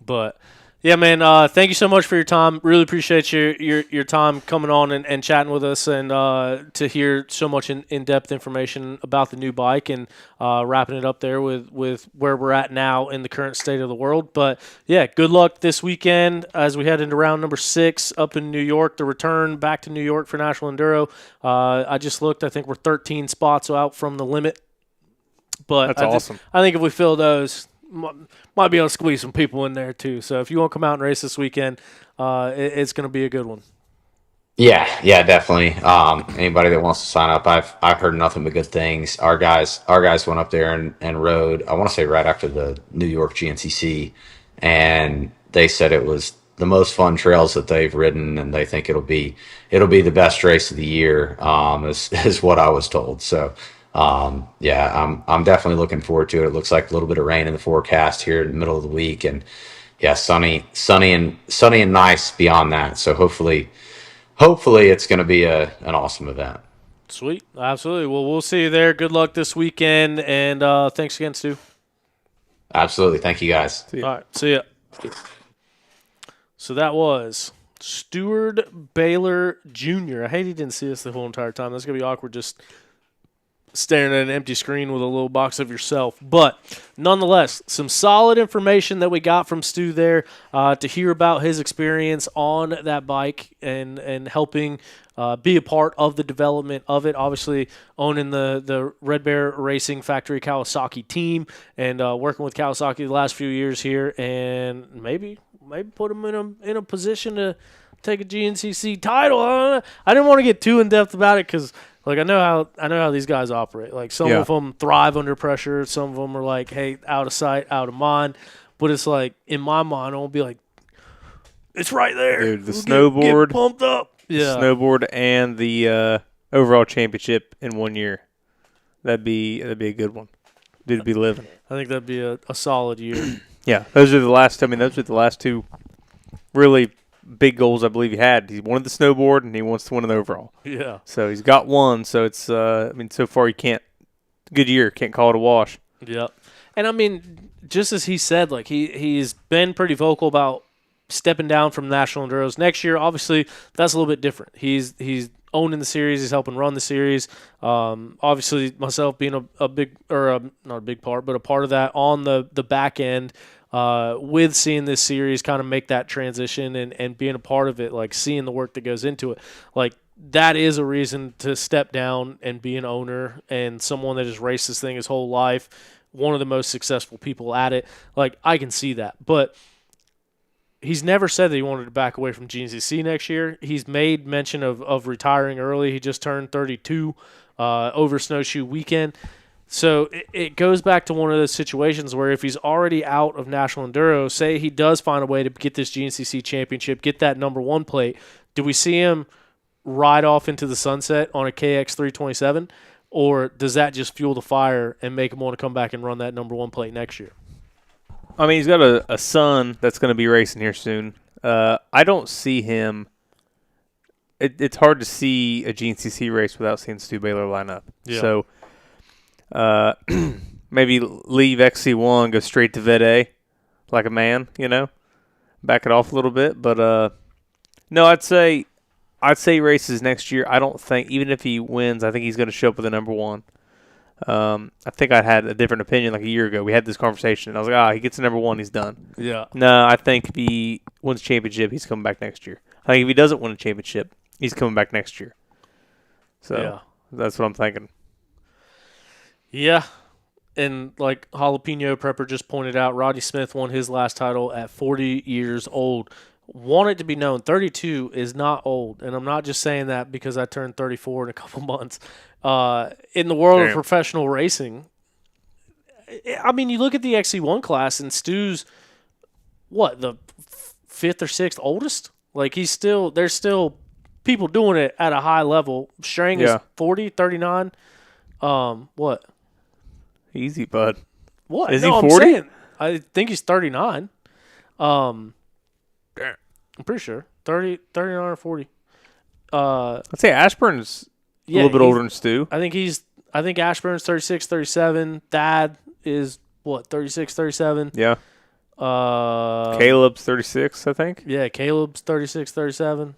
But yeah, man, thank you so much for your time. Really appreciate your time coming on and chatting with us, and to hear so much in-depth information about the new bike, and wrapping it up there with where we're at now in the current state of the world. But yeah, good luck this weekend as we head into round number 6 up in New York, the return back to New York for National Enduro. I just looked. I think we're 13 spots out from the limit. But that's awesome. I think if we fill those, might be able to squeeze some people in there too. So if you want to come out and race this weekend, it's going to be a good one. Yeah, definitely. Anybody that wants to sign up, I've heard nothing but good things. Our guys went up there and rode, I want to say right after the New York GNCC, and they said it was the most fun trails that they've ridden, and they think it'll be the best race of the year, is what I was told. So I'm definitely looking forward to it. It looks like a little bit of rain in the forecast here in the middle of the week, and yeah, sunny and nice beyond that. So hopefully it's going to be an awesome event. Sweet. Absolutely. Well, we'll see you there. Good luck this weekend, and thanks again, Stu. Absolutely. Thank you, guys. See ya. All right. See ya. So that was Steward Baylor Jr. I hate he didn't see us the whole entire time. That's going to be awkward just staring at an empty screen with a little box of yourself. But nonetheless, some solid information that we got from Stu there to hear about his experience on that bike and helping be a part of the development of it. Obviously, owning the Red Bear Racing Factory Kawasaki team and working with Kawasaki the last few years here, and maybe put him in a position to take a GNCC title. I didn't want to get too in depth about it because I know how these guys operate. Like some of them thrive under pressure. Some of them are like, hey, out of sight, out of mind. But it's like in my mind, I'll be like, it's right there. Dude, the snowboard, get pumped up. Yeah, the snowboard, and the overall championship in 1 year. That'd be a good one. Dude, be living. I think that'd be a solid year. Yeah, those are the last. I mean, those are the last two really big goals I believe he had. He wanted the snowboard and he wants to win an overall. Yeah. So he's got one. So it's I mean, so far he can't. Good year, can't call it a wash. Yeah. And I mean, just as he said, like he's been pretty vocal about stepping down from National Enduros next year. Obviously, that's a little bit different. He's owning the series. He's helping run the series. Obviously, myself being a big not a big part, but a part of that on the back end. With seeing this series kind of make that transition and being a part of it, like seeing the work that goes into it, like that is a reason to step down and be an owner and someone that has raced this thing his whole life, one of the most successful people at it. Like I can see that, but he's never said that he wanted to back away from GNCC next year. He's made mention of retiring early. He just turned 32 over Snowshoe Weekend. So it goes back to one of those situations where if he's already out of National Enduro, say he does find a way to get this GNCC championship, get that number 1 plate, do we see him ride off into the sunset on a kx327, or does that just fuel the fire and make him want to come back and run that number 1 plate next year? I mean, he's got a son that's going to be racing here soon. I don't see him. It's hard to see a GNCC race without seeing Stu Baylor line up. Yeah. So maybe leave XC1, go straight to Vet A like a man, back it off a little bit. But no, I'd say he races next year. I don't think, even if he wins, I think he's going to show up with a number 1. I think I had a different opinion like a year ago. We had this conversation, and I was like, he gets a number 1, he's done. Yeah. No, I think if he wins a championship, he's coming back next year. I think if he doesn't win a championship, he's coming back next year. So that's what I'm thinking. Yeah. And like Jalapeno Prepper just pointed out, Roddy Smith won his last title at 40 years old. Want it to be known, 32 is not old. And I'm not just saying that because I turned 34 in a couple months. In the world of professional racing, I mean, you look at the XC1 class and Stu's, the 5th or 6th oldest? Like there's still people doing it at a high level. Strang is 40, 39. What? Easy, bud. What? Is he 40? I'm saying, I think he's 39. I'm pretty sure. 39 or 40. Let's say Ashburn's a little bit older than Stu. I think Ashburn's 36, 37. Thad is, 36, 37? Yeah. Caleb's 36, I think. Yeah, Caleb's 36, 37.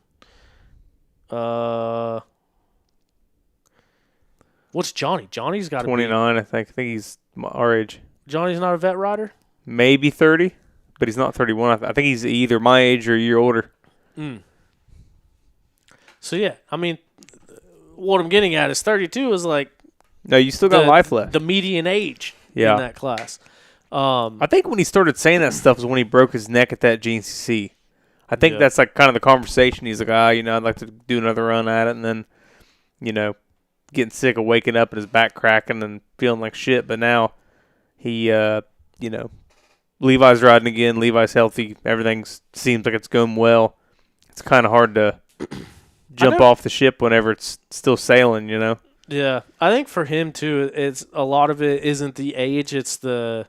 What's Johnny? Johnny's got to be 29, I think. I think he's our age. Johnny's not a vet rider? Maybe 30, but he's not 31. I think he's either my age or a year older. So, yeah, I mean, what I'm getting at is 32 is like no, you still got life left. The median age in that class. I think when he started saying that stuff was when he broke his neck at that GNCC. I think that's like kind of the conversation. He's like, I'd like to do another run at it, and then, getting sick of waking up and his back cracking and feeling like shit. But now he, Levi's riding again. Levi's healthy. Everything seems like it's going well. It's kind of hard to jump off the ship whenever it's still sailing, Yeah, I think for him too, it's a lot of it isn't the age; it's the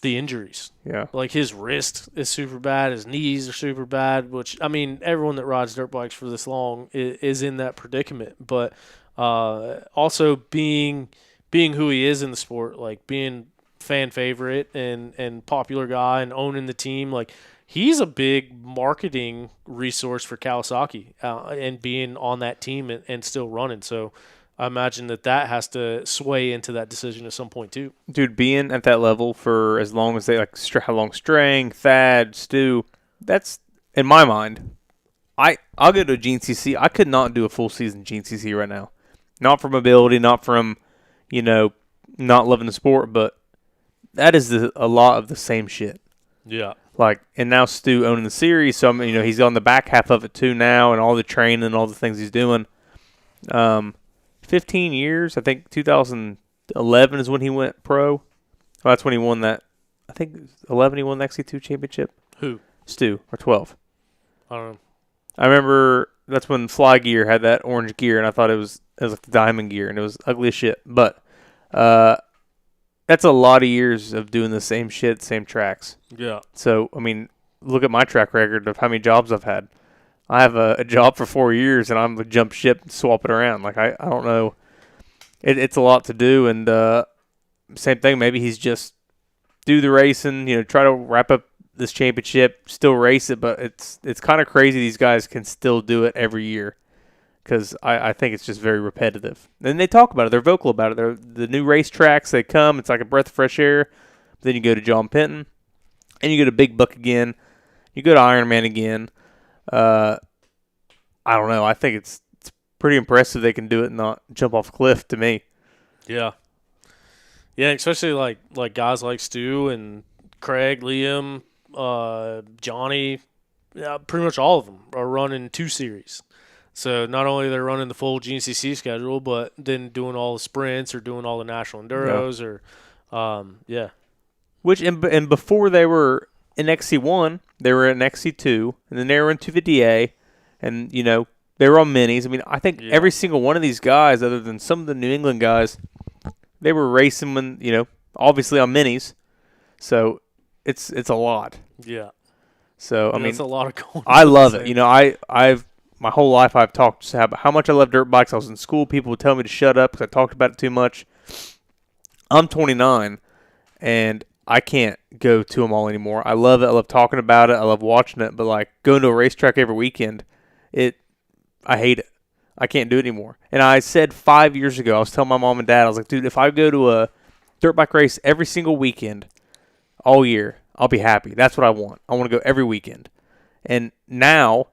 injuries. Yeah, like his wrist is super bad, his knees are super bad. Which I mean, everyone that rides dirt bikes for this long is in that predicament. But Also being who he is in the sport, like being fan favorite and popular guy and owning the team, like he's a big marketing resource for Kawasaki and being on that team and still running. So I imagine that has to sway into that decision at some point too. Dude, being at that level for as long as they like, how long Strang, Thad, Stu, that's in my mind. I'll go to a GNCC. I could not do a full season GNCC right now. Not from ability, not from, not loving the sport, but that is a lot of the same shit. Yeah. Like, and now Stu owning the series, so he's on the back half of it too now, and all the training and all the things he's doing. 15 years, I think 2011 is when he went pro. Well, that's when he won that. I think 11 he won the XC2 championship. Who? Stu, or 12. I don't know. I remember that's when Fly Gear had that orange gear, and I thought it was like the diamond gear, and it was ugly as shit. But that's a lot of years of doing the same shit, same tracks. Yeah. So, look at my track record of how many jobs I've had. I have a job for 4 years, and I'm going to jump ship and swap it around. Like, I don't know. It's a lot to do, and same thing. Maybe he's just do the racing, try to wrap up this championship, still race it, but it's kind of crazy these guys can still do it every year because I think it's just very repetitive. And they talk about it. They're vocal about it. They're the new racetracks, they come. It's like a breath of fresh air. Then you go to John Penton, and you go to Big Buck again. You go to Ironman again. I don't know. I think it's pretty impressive they can do it and not jump off a cliff to me. Yeah. Yeah, especially like guys like Stu and Craig, Liam, Johnny, pretty much all of them are running 2 series. So not only they're running the full GNCC schedule, but then doing all the sprints or doing all the national enduros or Which and before they were in XC1, they were in XC2, and then they were in 250A, and they were on minis. I think every single one of these guys, other than some of the New England guys, they were racing when obviously on minis. So it's a lot. Yeah. So it's a lot of going. I love it. I've my whole life I've talked about how much I love dirt bikes. I was in school. People would tell me to shut up because I talked about it too much. I'm 29, and I can't go to them all anymore. I love it. I love talking about it. I love watching it. But like going to a racetrack every weekend, I hate it. I can't do it anymore. And I said 5 years ago, I was telling my mom and dad, I was like, dude, if I go to a dirt bike race every single weekend, all year, I'll be happy. That's what I want. I want to go every weekend. And now,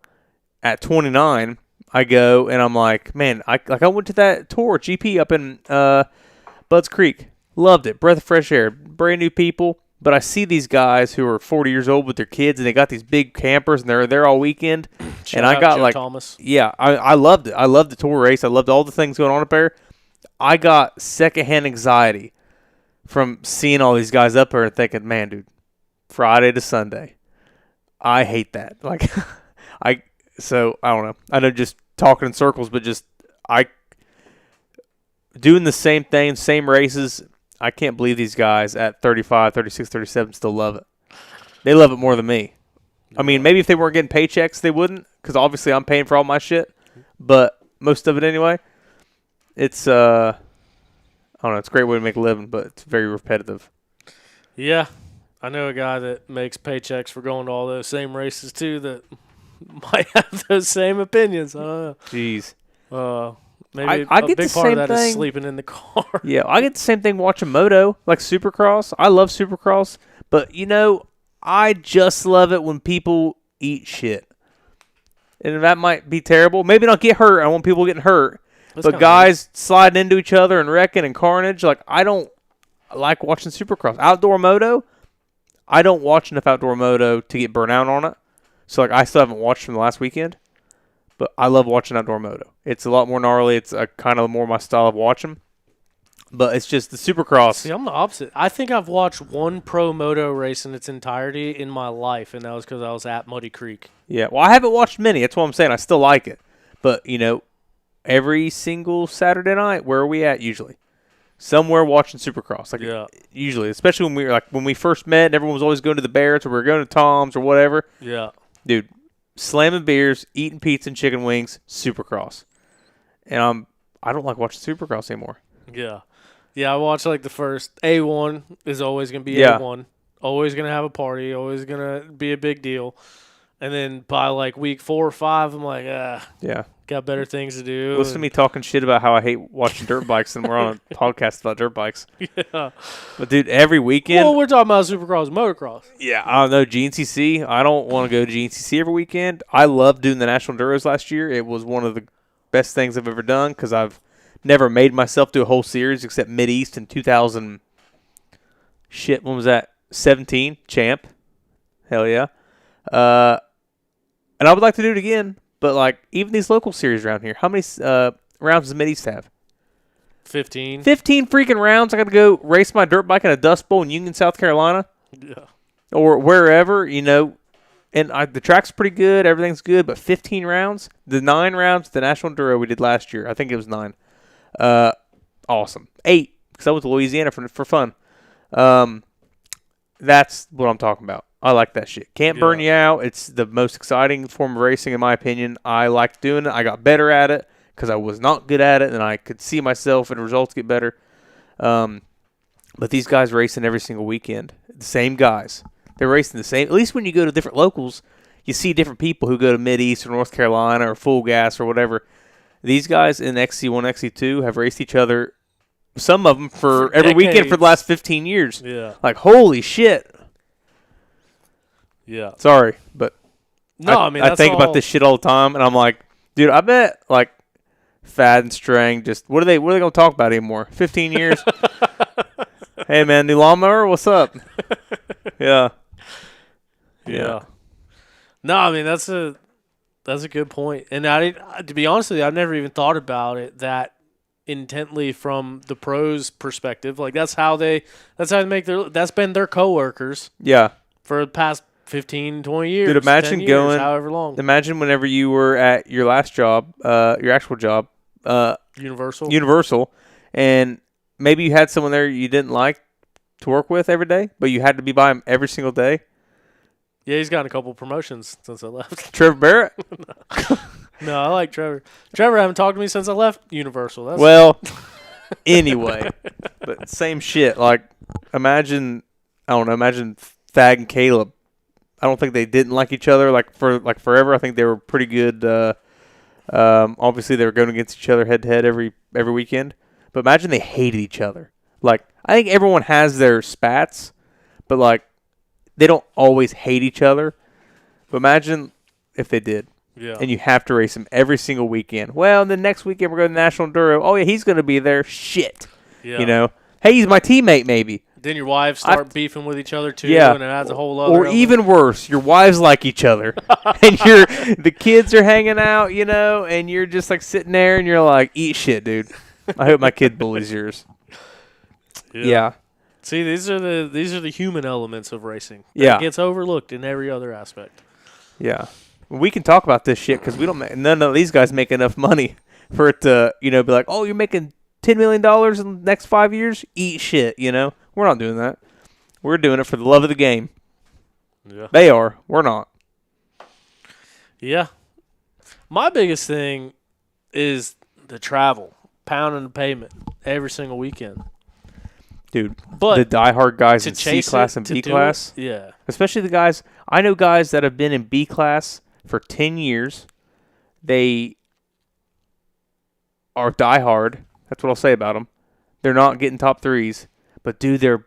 at 29, I go and I'm like, man, I went to that tour, GP up in Budds Creek. Loved it. Breath of fresh air. Brand new people. But I see these guys who are 40 years old with their kids, and they got these big campers, and they're there all weekend. And I got Joe like, Thomas. yeah, I loved it. I loved the tour race. I loved all the things going on up there. I got secondhand anxiety from seeing all these guys up there and thinking, man, dude, Friday to Sunday. I hate that. Like, so I don't know. I know just talking in circles, but just doing the same thing, same races. I can't believe these guys at 35, 36, 37 still love it. They love it more than me. Maybe if they weren't getting paychecks, they wouldn't, because obviously I'm paying for all my shit. But most of it anyway. It's I don't know. It's a great way to make a living, but it's very repetitive. Yeah, I know a guy that makes paychecks for going to all those same races too that might have those same opinions. I don't know. Jeez. Maybe I a get big the part of same that is thing. sleeping in the car. Yeah, I get the same thing watching moto, like Supercross. I love Supercross, but I just love it when people eat shit. And that might be terrible. Maybe not get hurt. I want people getting hurt. But guys sliding into each other and wrecking and carnage, like I don't like watching Supercross. Outdoor moto, I don't watch enough outdoor moto to get burnt out on it. So like I still haven't watched from the last weekend. But I love watching outdoor moto. It's a lot more gnarly. It's kind of more my style of watching. But it's just the Supercross. See, I'm the opposite. I think I've watched one pro moto race in its entirety in my life, and that was because I was at Muddy Creek. Yeah, well, I haven't watched many. That's what I'm saying. I still like it. But, every single Saturday night, where are we at usually? Somewhere watching Supercross. Usually, especially when we first met and everyone was always going to the Barretts or we were going to Tom's or whatever. Yeah. Dude, slamming beers, eating pizza and chicken wings, Supercross. And I don't like watching Supercross anymore. Yeah. Yeah, I watch like the first. A1 is always going to be Yeah. A1. Always going to have a party. Always going to be a big deal. And then by like week 4 or 5, I'm like, Yeah. got better things to do. Listen to me talking shit about how I hate watching dirt bikes, and we're on a podcast about dirt bikes. Yeah. But, dude, every weekend. Well, we're talking about Supercross, motocross. Yeah, I don't know. GNCC, I don't want to go to GNCC every weekend. I loved doing the National Enduros last year. It was one of the best things I've ever done because I've never made myself do a whole series except Mid-East in 2000. Shit, when was that? 17, champ. Hell yeah. And I would like to do it again, but like even these local series around here, how many rounds does Mid-East have? 15. 15 freaking rounds. I got to go race my dirt bike in a Dust Bowl in Union, South Carolina. Yeah. Or wherever, you know. And the track's pretty good. Everything's good. But 15 rounds? The 9 rounds, the National Enduro we did last year. I think it was 9. Awesome. 8, because I went to Louisiana for fun. That's what I'm talking about. I like that shit. Can't burn you out. It's the most exciting form of racing, in my opinion. I liked doing it. I got better at it because I was not good at it, and I could see myself and results get better. But these guys racing every single weekend. The same guys. They're racing the same. At least when you go to different locals, you see different people who go to Mid-East or North Carolina or Full Gas or whatever. These guys in XC1, XC2 have raced each other, some of them for every weekend for the last 15 years. Yeah. Like, holy shit. Yeah. Sorry, but No, I think about this shit all the time, and I'm like, dude, I bet like Fad and Strang just what are they gonna talk about anymore? 15 years. Hey man, new lawnmower, what's up? Yeah. No, I mean that's a good point. And to be honest with you, I've never even thought about it that intently from the pros' perspective. Like that's how they make that's been their coworkers. Yeah. For the past 15, 20 years. Dude, imagine 10 years, going however long. Imagine whenever you were at your last job, your actual job, Universal, and maybe you had someone there you didn't like to work with every day, but you had to be by him every single day. Yeah, he's gotten a couple promotions since I left. Trevor Barrett? No, I like Trevor. Trevor haven't talked to me since I left Universal. Anyway, but same shit. Like, imagine Thag and Caleb. I don't think they didn't like each other for forever. I think they were pretty good. Obviously, they were going against each other head to head every weekend. But imagine they hated each other. Like, I think everyone has their spats, but like they don't always hate each other. But imagine if they did. Yeah. And you have to race them every single weekend. Well, the next weekend we're going to National Enduro. Oh yeah, he's going to be there. Shit. Yeah. You know. Hey, he's my teammate. Maybe. Then your wives start beefing with each other too, yeah. and it adds a whole other. Or even worse, your wives like each other, and the kids are hanging out, you know, and you're just like sitting there, and you're like, eat shit, dude. I hope my kid bullies yours. Yeah. See, these are the human elements of racing. Yeah. It gets overlooked in every other aspect. Yeah. We can talk about this shit because none of these guys make enough money for it to, you know, be like, oh, you're making $10 million in the next 5 years? Eat shit, you know? We're not doing that. We're doing it for the love of the game. Yeah. They are. We're not. Yeah. My biggest thing is the travel, pounding the pavement every single weekend. Dude, but the diehard guys in chase C-Class and B-Class. Yeah. Especially the guys. I know guys that have been in B-Class for 10 years. They are diehard. That's what I'll say about them. They're not getting top threes. But, dude, their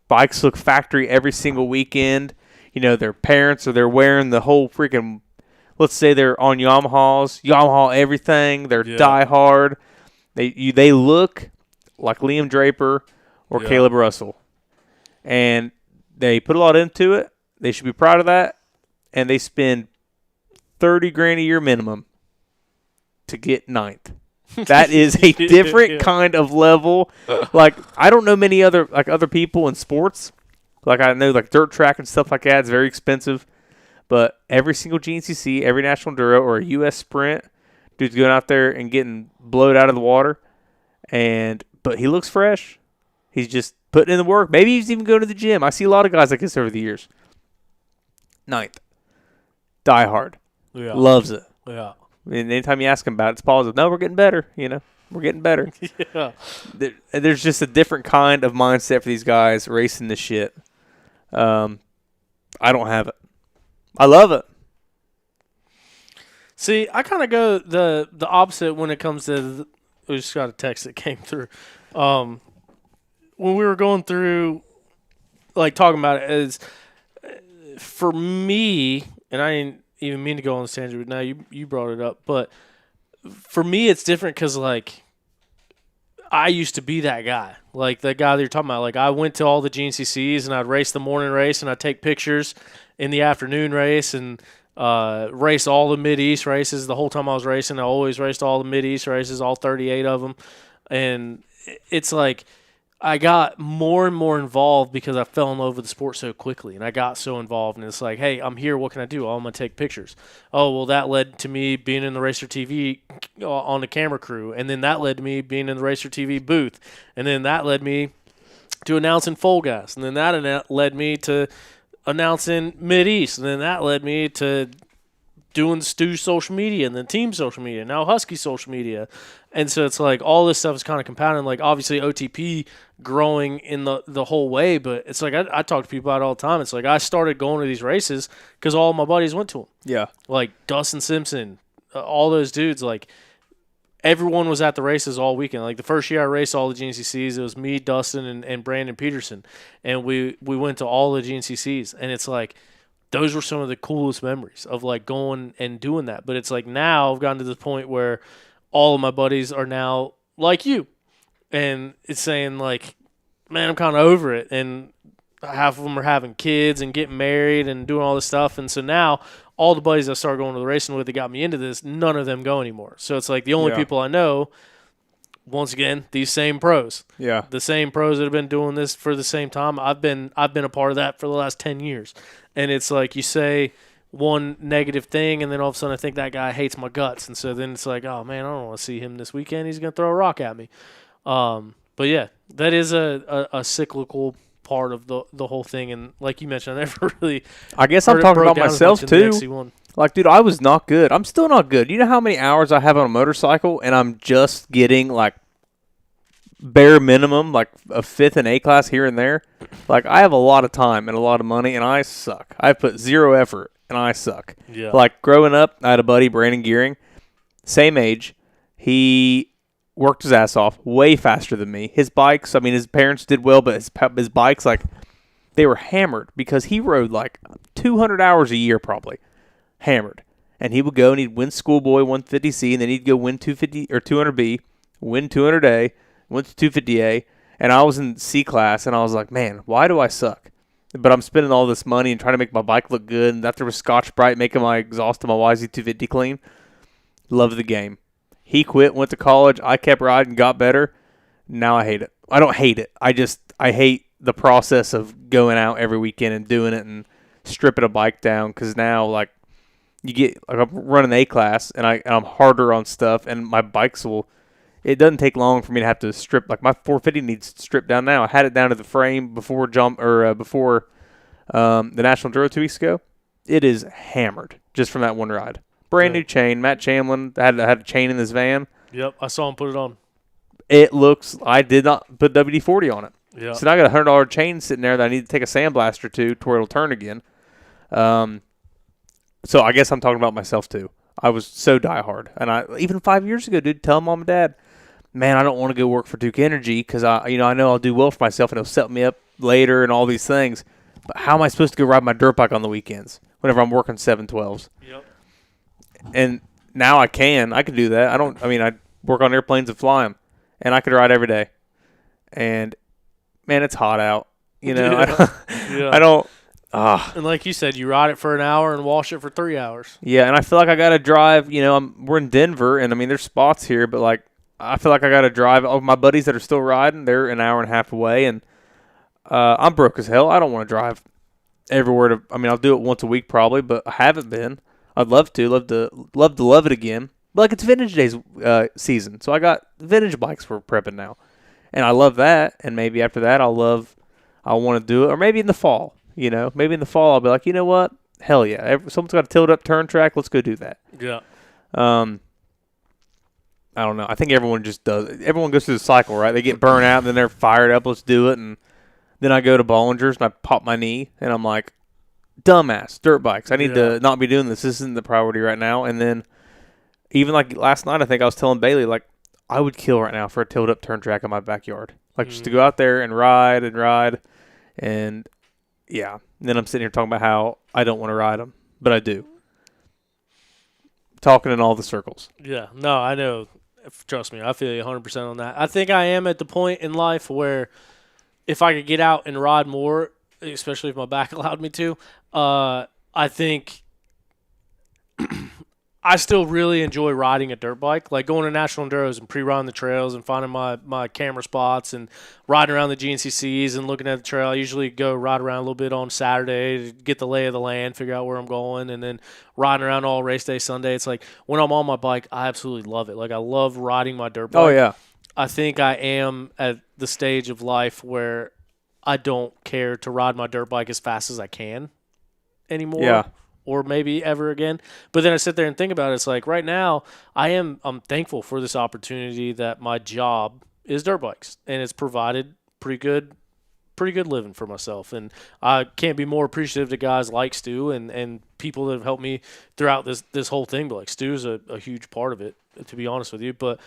bikes look factory every single weekend. You know, their parents they're wearing the whole freaking, let's say they're on Yamaha everything. They're diehard. They look like Liam Draper or Caleb Russell. And they put a lot into it. They should be proud of that. And they spend $30,000 a year minimum to get ninth. That is a different kind of level. Like, I don't know many other people in sports. Like, I know like dirt track and stuff like that is very expensive. But every single GNCC, every National Enduro or a U.S. Sprint, dude's going out there and getting blowed out of the water. But he looks fresh. He's just putting in the work. Maybe he's even going to the gym. I see a lot of guys like this over the years. Ninth. Die hard. Yeah. Loves it. Yeah. And anytime you ask him about it, it's positive. No, we're getting better, you know. We're getting better. Yeah. There's just a different kind of mindset for these guys racing this shit. I don't have it. I love it. See, I kind of go the opposite when it comes to. We just got a text that came through. When we were going through, like talking about it, is for me, and I didn't even mean to go on this tangent, but now you brought it up. But for me, it's different because like I used to be that guy, like the guy that you're talking about. Like I went to all the GNCCs and I'd race the morning race and I'd take pictures in the afternoon race and race all the Mid-East races. The whole time I was racing, I always raced all the Mid-East races, all 38 of them. And it's like I got more and more involved because I fell in love with the sport so quickly. And I got so involved. And it's like, hey, I'm here. What can I do? Oh, I'm going to take pictures. Oh, well, that led to me being in the Racer TV on the camera crew. And then that led to me being in the Racer TV booth. And then that led me to announcing Full Gas. And then that led me to announcing Mid-East. And then that led me to doing Stu's social media and then team social media, now Husky social media. And so it's like all this stuff is kind of compounding. Like obviously OTP growing in the whole way, but it's like I talk to people about it all the time. It's like I started going to these races because all my buddies went to them. Yeah. Like Dustin Simpson, all those dudes, like everyone was at the races all weekend. Like the first year I raced all the GNCCs, it was me, Dustin, and Brandon Peterson. And we went to all the GNCCs. And it's like those were some of the coolest memories of like going and doing that. But it's like now I've gotten to the point where all of my buddies are now like you. And it's saying like, man, I'm kind of over it. And half of them are having kids and getting married and doing all this stuff. And so now all the buddies I started going to the racing with that got me into this, none of them go anymore. So it's like the only people I know, once again, these same pros. Yeah. The same pros that have been doing this for the same time. I've been a part of that for the last 10 years. And it's like you say one negative thing and then all of a sudden I think that guy hates my guts. And so then it's like, oh man, I don't want to see him this weekend. He's going to throw a rock at me. But yeah, that is a cyclical part of the whole thing. And like you mentioned, I never really I guess I'm talking about myself too. Like, dude, I was not good. I'm still not good. You know how many hours I have on a motorcycle and I'm just getting like bare minimum, like a fifth in A class here and there. Like I have a lot of time and a lot of money and I suck. I put zero effort and I suck. Yeah. Like growing up, I had a buddy, Brandon Gearing, same age. He worked his ass off, way faster than me. His bikes, I mean, his parents did well, but his bikes, like, they were hammered because he rode like 200 hours a year probably, hammered. And he would go and he'd win Schoolboy 150C, and then he'd go win 250 or 200B, win 200A, went to 250A, and I was in C class, and I was like, man, why do I suck? But I'm spending all this money and trying to make my bike look good, and after with Scotch Brite making my exhaust of my YZ250 clean. Love the game. He quit, went to college. I kept riding, got better. Now I hate it. I don't hate it. I hate the process of going out every weekend and doing it and stripping a bike down because now, like, you get, like, I'm running A class and I'm harder on stuff, and my bikes will, it doesn't take long for me to have to strip. Like, my 450 needs stripped down now. I had it down to the frame before the National Enduro 2 weeks ago. It is hammered just from that one ride. Brand new chain. Matt Chamlin had a chain in his van. Yep, I saw him put it on. It looks, I did not put WD-40 on it. Yeah. So now I got a $100 chain sitting there that I need to take a sandblaster to where it'll turn again. So I guess I'm talking about myself too. I was so diehard. And even 5 years ago, dude, tell mom and dad, man, I don't want to go work for Duke Energy because I know I'll do well for myself and it'll set me up later and all these things. But how am I supposed to go ride my dirt bike on the weekends whenever I'm working 712s? Yep. And now I can do that. I work on airplanes and fly them, and I could ride every day. And man, it's hot out. Yeah. And like you said, you ride it for an hour and wash it for 3 hours. Yeah, and I feel like I got to drive. We're in Denver, and I mean, there's spots here, but like I feel like I got to drive. Oh, my buddies that are still riding, they're an hour and a half away, and I'm broke as hell. I don't want to drive everywhere. I'll do it once a week probably, but I haven't been. I'd love to love it again. But like it's Vintage Days season, so I got vintage bikes for prepping now, and I love that. And maybe after that, I want to do it, or maybe in the fall. Maybe in the fall I'll be like, you know what? Hell yeah! Someone's got a tilt up turn track. Let's go do that. Yeah. I don't know. I think everyone just does it. Everyone goes through the cycle, right? They get burnt out, and then they're fired up. Let's do it. And then I go to Bollinger's, and I pop my knee, and I'm like, dumbass, dirt bikes. I need to not be doing this. This isn't the priority right now. And then even like last night, I think I was telling Bailey, like, I would kill right now for a tilt-up turn track in my backyard. Like, just to go out there and ride. And, yeah. And then I'm sitting here talking about how I don't want to ride them, but I do. Talking in all the circles. Yeah. No, I know. Trust me, I feel you 100% on that. I think I am at the point in life where if I could get out and ride more, especially if my back allowed me to, I think I still really enjoy riding a dirt bike, like going to National Enduros and pre-riding the trails and finding my camera spots and riding around the GNCCs and looking at the trail. I usually go ride around a little bit on Saturday to get the lay of the land, figure out where I'm going, and then riding around all race day Sunday. It's like when I'm on my bike, I absolutely love it. Like I love riding my dirt bike. Oh, yeah. I think I am at the stage of life where I don't care to ride my dirt bike as fast as I can anymore. Yeah. Or maybe ever again. But then I sit there and think about it. It's like right now I'm thankful for this opportunity that my job is dirt bikes, and it's provided pretty good living for myself. And I can't be more appreciative to guys like Stu and people that have helped me throughout this whole thing. But like Stu's a huge part of it, to be honest with you. But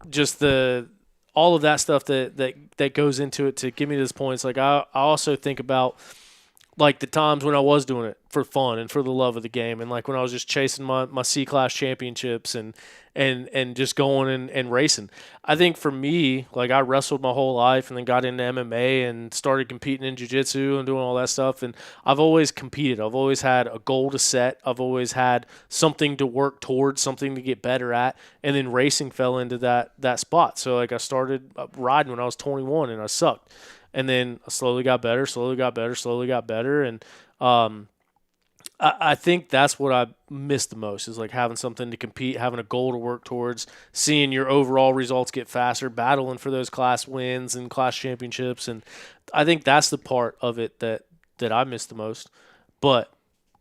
just all of that stuff that goes into it to get me to this point. It's like I also think about like the times when I was doing it for fun and for the love of the game, and like when I was just chasing my C-class championships and just going and racing. I think for me, like I wrestled my whole life and then got into MMA and started competing in jiu-jitsu and doing all that stuff, and I've always competed. I've always had a goal to set. I've always had something to work towards, something to get better at, and then racing fell into that spot. So like I started riding when I was 21 and I sucked. And then I slowly got better. And I think that's what I miss the most is like having something to compete, having a goal to work towards, seeing your overall results get faster, battling for those class wins and class championships. And I think that's the part of it that I miss the most. But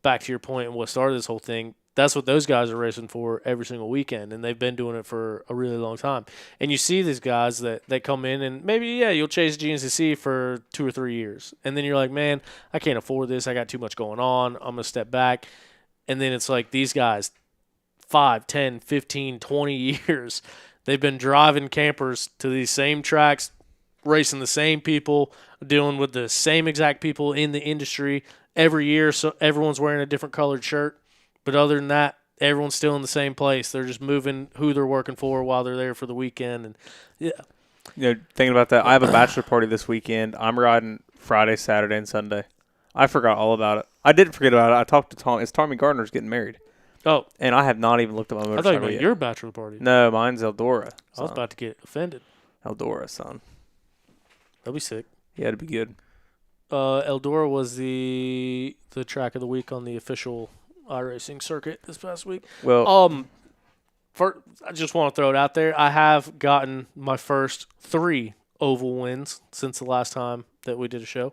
back to your point and what started this whole thing, that's what those guys are racing for every single weekend, and they've been doing it for a really long time. And you see these guys that come in, and maybe, you'll chase GNCC for 2 or 3 years. And then you're like, man, I can't afford this. I got too much going on. I'm going to step back. And then it's like these guys, 5, 10, 15, 20 years, they've been driving campers to these same tracks, racing the same people, dealing with the same exact people in the industry every year. So everyone's wearing a different colored shirt. But other than that, everyone's still in the same place. They're just moving who they're working for while they're there for the weekend. And Thinking about that, I have a bachelor party this weekend. I'm riding Friday, Saturday, and Sunday. I forgot all about it. I didn't forget about it. I talked to Tom. It's Tommy Gardner's getting married. Oh. And I have not even looked at my motorcycle I thought you meant yet. your bachelor party. No, mine's Eldora. I was about to get offended. Eldora, son. That'd be sick. Yeah, it'd be good. Eldora was the track of the week on the official iRacing circuit this past week. Well, I just want to throw it out there. I have gotten my first 3 oval wins since the last time that we did a show.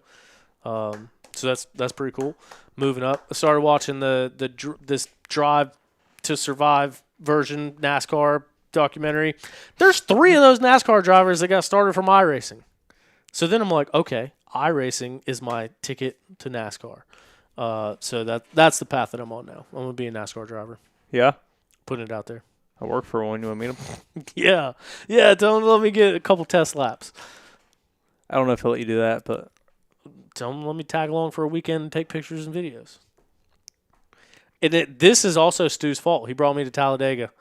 So that's pretty cool. Moving up, I started watching this Drive to Survive version NASCAR documentary. There's 3 of those NASCAR drivers that got started from iRacing. So then I'm like, okay, iRacing is my ticket to NASCAR. So that's the path that I'm on now. I'm going to be a NASCAR driver. yeah, Putting it out there. I work for one. You want to meet him? Yeah. Tell him to let me get a couple test laps. I don't know if he'll let you do that, but Tell him to let me tag along for a weekend and take pictures and videos. This is also Stu's fault. He brought me to Talladega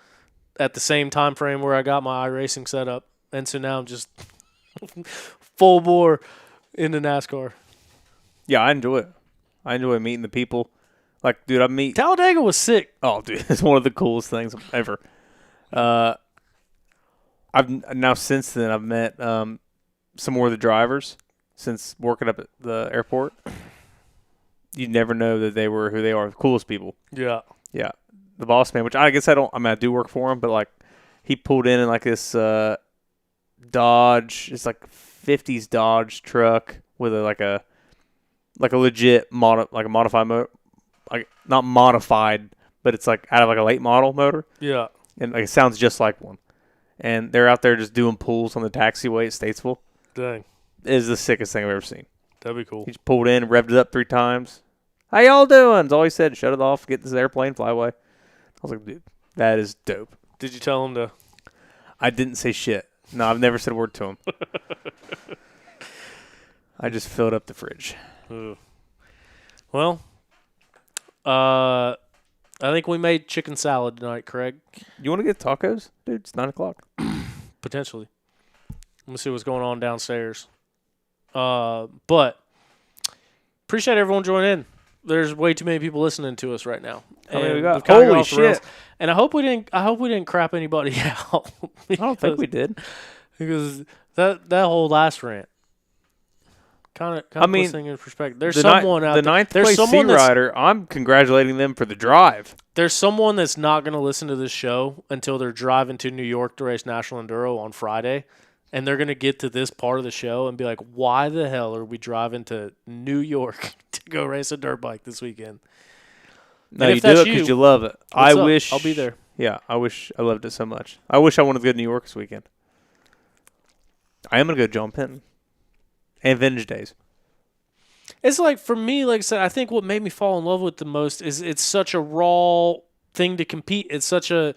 at the same time frame where I got my iRacing set up. And so now I'm just full bore into NASCAR. yeah, I enjoy it. I enjoy meeting the people. Like, dude, Talladega was sick. Oh, dude, it's one of the coolest things ever. Since then I've met some more of the drivers since working up at the airport. You never know that they were who they are. The coolest people. Yeah. Yeah. The boss man, which I guess I do work for him, but like he pulled in like this Dodge, it's like 50s Dodge truck with a legit modified motor, like not modified, but it's like out of like a late model motor. Yeah. and like it sounds just like one. And they're out there just doing pulls on the taxiway at Statesville. Dang. It is the sickest thing I've ever seen. That'd be cool. He just pulled in, revved it up 3 times. How y'all doing? That's all he said. Shut it off. Get this airplane, fly away. I was like, dude, that is dope. Did you tell him to? I didn't say shit. No, I've never said a word to him. I just filled up the fridge. Ugh. Well, I think we made chicken salad tonight, Craig. You want to get tacos? Dude, it's 9 o'clock. Potentially. Let me see what's going on downstairs. But appreciate everyone joining in. There's way too many people listening to us right now. How many And we got? we've kinda got Holy off the rails. shit. And I hope we didn't crap anybody out. I don't think we did. Because that whole last rant kind of I mean, puts things in perspective. There's The someone out the there. ninth There's place someone sea that's rider, I'm congratulating them for the drive. there's someone that's not going to listen to this show until they're driving to New York to race National Enduro on Friday, and they're going to get to this part of the show and be like, "Why the hell are we driving to New York to go race a dirt bike this weekend?" No, And you if do that's it because you, you love it. I What's up? wish I'll be there. Yeah, I wish I loved it so much. I wish I wanted to go to New York this weekend. I am gonna go John Penton and Vintage Days. It's like, for me, like I said, I think what made me fall in love with it the most is it's such a raw thing to compete. It's such a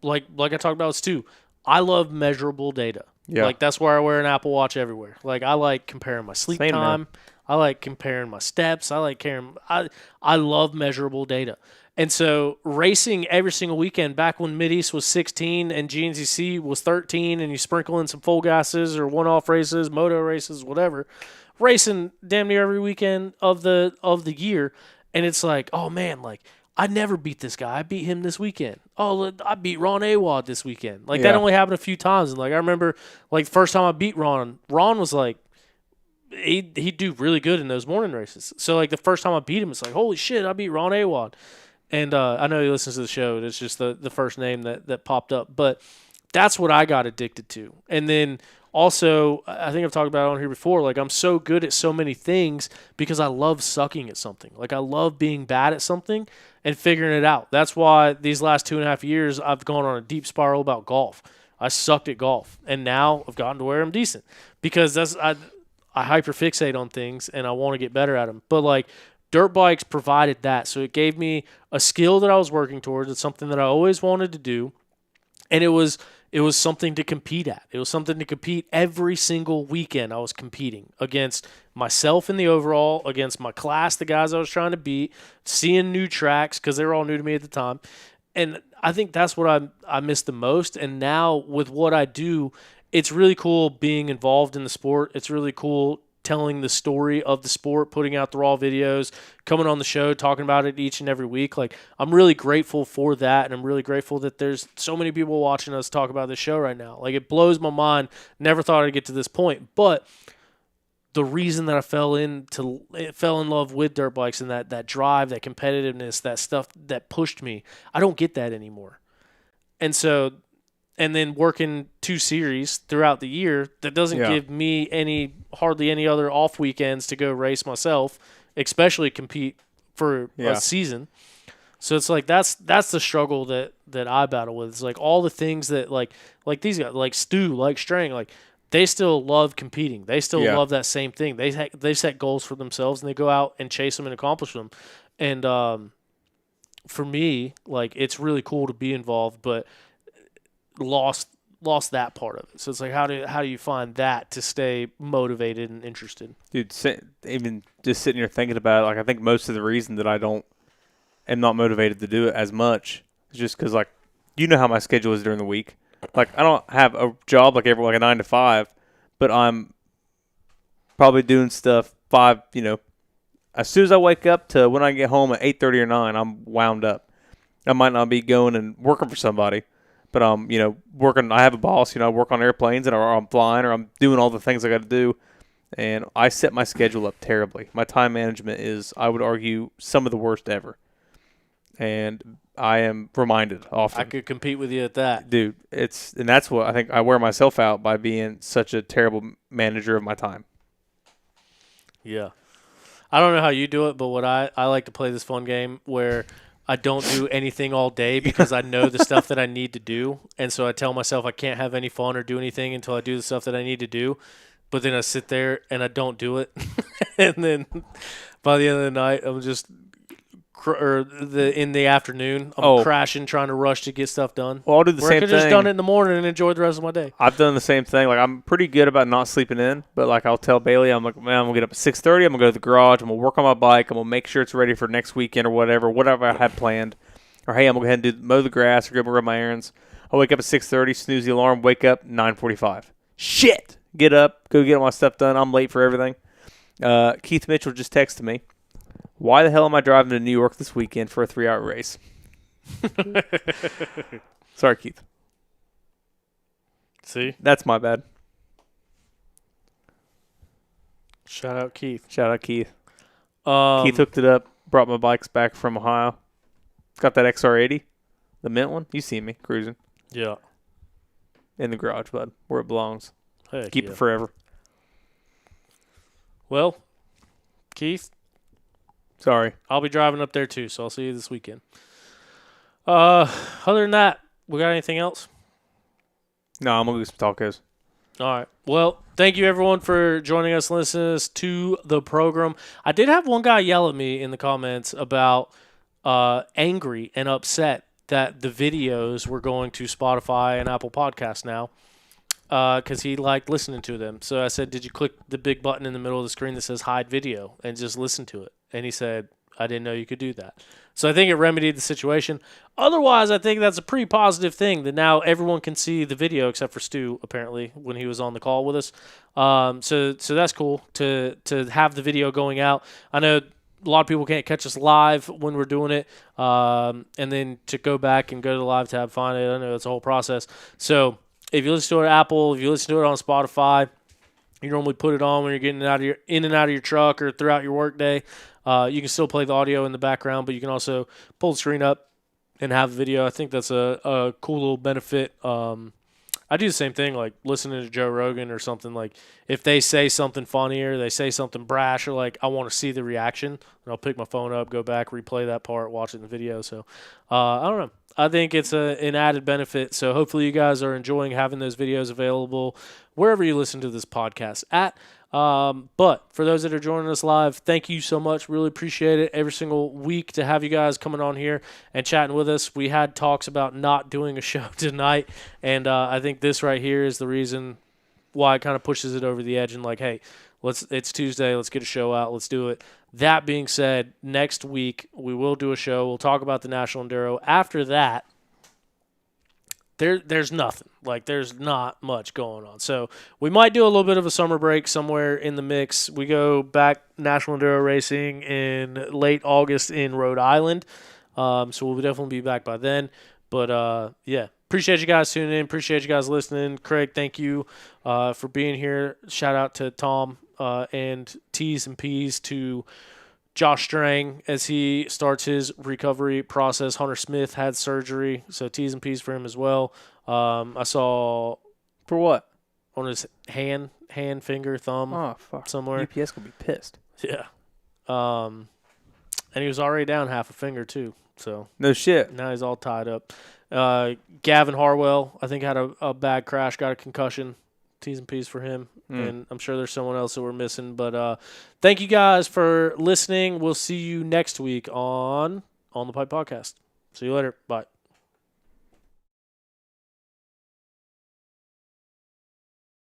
like I talked about with Stu. I love measurable data. Yeah. Like, that's why I wear an Apple Watch everywhere. Like, I like comparing my sleep Same, man. time. I like comparing my steps. I like comparing. I love measurable data. And so racing every single weekend, back when Mideast was 16 and GNCC was 13, and you sprinkle in some full gases or one-off races, moto races, whatever, racing damn near every weekend of the year, and it's like, oh man, like, I never beat this guy. I beat him this weekend. Oh, I beat Ron Awad this weekend. Like, that Yeah. only happened a few times. And like, I remember, like, the first time I beat Ron was like, he'd do really good in those morning races. So like, the first time I beat him, it's like, holy shit, I beat Ron Awad. And I know he listens to the show. It's just the first name that popped up. But that's what I got addicted to. And then also, I think I've talked about it on here before, like, I'm so good at so many things because I love sucking at something. Like, I love being bad at something and figuring it out. That's why these last 2.5 years I've gone on a deep spiral about golf. I sucked at golf, and now I've gotten to where I'm decent because I hyperfixate on things and I want to get better at them. But like, dirt bikes provided that, so it gave me a skill that I was working towards. It's something that I always wanted to do, and it was something to compete at. It was something to compete every single weekend. I was competing against myself in the overall, against my class, the guys I was trying to beat, seeing new tracks because they were all new to me at the time. And I think that's what I missed the most. And now with what I do, it's really cool being involved in the sport. It's really cool telling the story of the sport, putting out the raw videos, coming on the show, talking about it each and every week. Like, I'm really grateful for that, and I'm really grateful that there's so many people watching us talk about this show right now. Like, it blows my mind. Never thought I'd get to this point, but the reason that I fell in love with dirt bikes and that drive, that competitiveness, that stuff that pushed me, I don't get that anymore. And then working 2 series throughout the year, that doesn't give me hardly any other off weekends to go race myself, especially compete for a season. So it's like, that's the struggle that I battle with. It's like all the things that like these guys, like Stu, like Strang, like, they still love competing. They still love that same thing. They set goals for themselves and they go out and chase them and accomplish them. And for me, like, it's really cool to be involved, but lost that part of it. So it's like, how do you find that to stay motivated and interested? Dude, even just sitting here thinking about it, like, I think most of the reason that I am not motivated to do it as much is just because, like, you know how my schedule is during the week. Like, I don't have a job like a 9 to 5, but I'm probably doing stuff as soon as I wake up to when I get home at 8:30 or 9, I'm wound up. I might not be going and working for somebody, but I'm, working. I have a boss, I work on airplanes or I'm flying or I'm doing all the things I got to do. And I set my schedule up terribly. My time management is, I would argue, some of the worst ever. And I am reminded often. I could compete with you at that. Dude, and that's what I think I wear myself out by being such a terrible manager of my time. Yeah. I don't know how you do it, but what I like to play this fun game where I don't do anything all day because I know the stuff that I need to do. And so I tell myself I can't have any fun or do anything until I do the stuff that I need to do. But then I sit there and I don't do it. And then by the end of the night, I'm just in the afternoon, I'm crashing, trying to rush to get stuff done. Well, I'll do the same thing. I could have just done it in the morning and enjoyed the rest of my day. I've done the same thing. Like, I'm pretty good about not sleeping in, but like I'll tell Bailey, I'm like, man, I'm gonna get up at 6:30. I'm gonna go to the garage. I'm gonna work on my bike. I'm gonna make sure it's ready for next weekend or whatever I had planned. Or hey, I'm gonna go ahead and mow the grass or go run my errands. I'll wake up at 6:30, snooze the alarm, wake up 9:45. Shit, get up, go get all my stuff done. I'm late for everything. Keith Mitchell just texted me. Why the hell am I driving to New York this weekend for a 3-hour race? Sorry, Keith. See? That's my bad. Shout out, Keith. Keith hooked it up, brought my bikes back from Ohio. Got that XR80, the mint one. You see me cruising. Yeah. In the garage, bud, where it belongs. Keep it forever. Well, Keith. Sorry. I'll be driving up there too, so I'll see you this weekend. Other than that, we got anything else? No, I'm going to do some tacos. All right. Well, thank you, everyone, for joining us and listening to the program. I did have one guy yell at me in the comments about angry and upset that the videos were going to Spotify and Apple Podcasts now because he liked listening to them. So I said, did you click the big button in the middle of the screen that says hide video and just listen to it? And he said, I didn't know you could do that. So I think it remedied the situation. Otherwise, I think that's a pretty positive thing that now everyone can see the video except for Stu, apparently, when he was on the call with us. So that's cool to have the video going out. I know a lot of people can't catch us live when we're doing it. And then to go back and go to the live tab, find it. I know it's a whole process. So if you listen to it on Apple, if you listen to it on Spotify, you normally put it on when you're getting in and out of your truck or throughout your workday. You can still play the audio in the background, but you can also pull the screen up and have video. I think that's a cool little benefit. I do the same thing, like listening to Joe Rogan or something. Like if they say something funny or they say something brash or like I want to see the reaction, and I'll pick my phone up, go back, replay that part, watch it in the video. So I don't know. I think it's an added benefit. So hopefully you guys are enjoying having those videos available wherever you listen to this podcast at. But for those that are joining us live, thank you so much. Really appreciate it every single week to have you guys coming on here and chatting with us. We had talks about not doing a show tonight, and I think this right here is the reason why it kind of pushes it over the edge and like, hey, it's Tuesday, let's get a show out, let's do it. That being said, next week we will do a show. We'll talk about the National Enduro. After that, there's nothing. Like, there's not much going on. So we might do a little bit of a summer break somewhere in the mix. We go back National Enduro Racing in late August in Rhode Island. So we'll definitely be back by then. But, yeah, appreciate you guys tuning in. Appreciate you guys listening. Craig, thank you for being here. Shout out to Tom and T's and P's to Josh Strang as he starts his recovery process. Hunter Smith had surgery, so T's and P's for him as well. I saw For what? on his hand, finger, thumb, Oh, fuck. somewhere. UPS gonna be pissed. Yeah. And he was already down half a finger too. So No shit. now he's all tied up. Gavin Harwell, I think, had a bad crash, got a concussion. T's and P's for him. And I'm sure there's someone else that we're missing. But thank you guys for listening. We'll see you next week on the Pipe Podcast. See you later. Bye.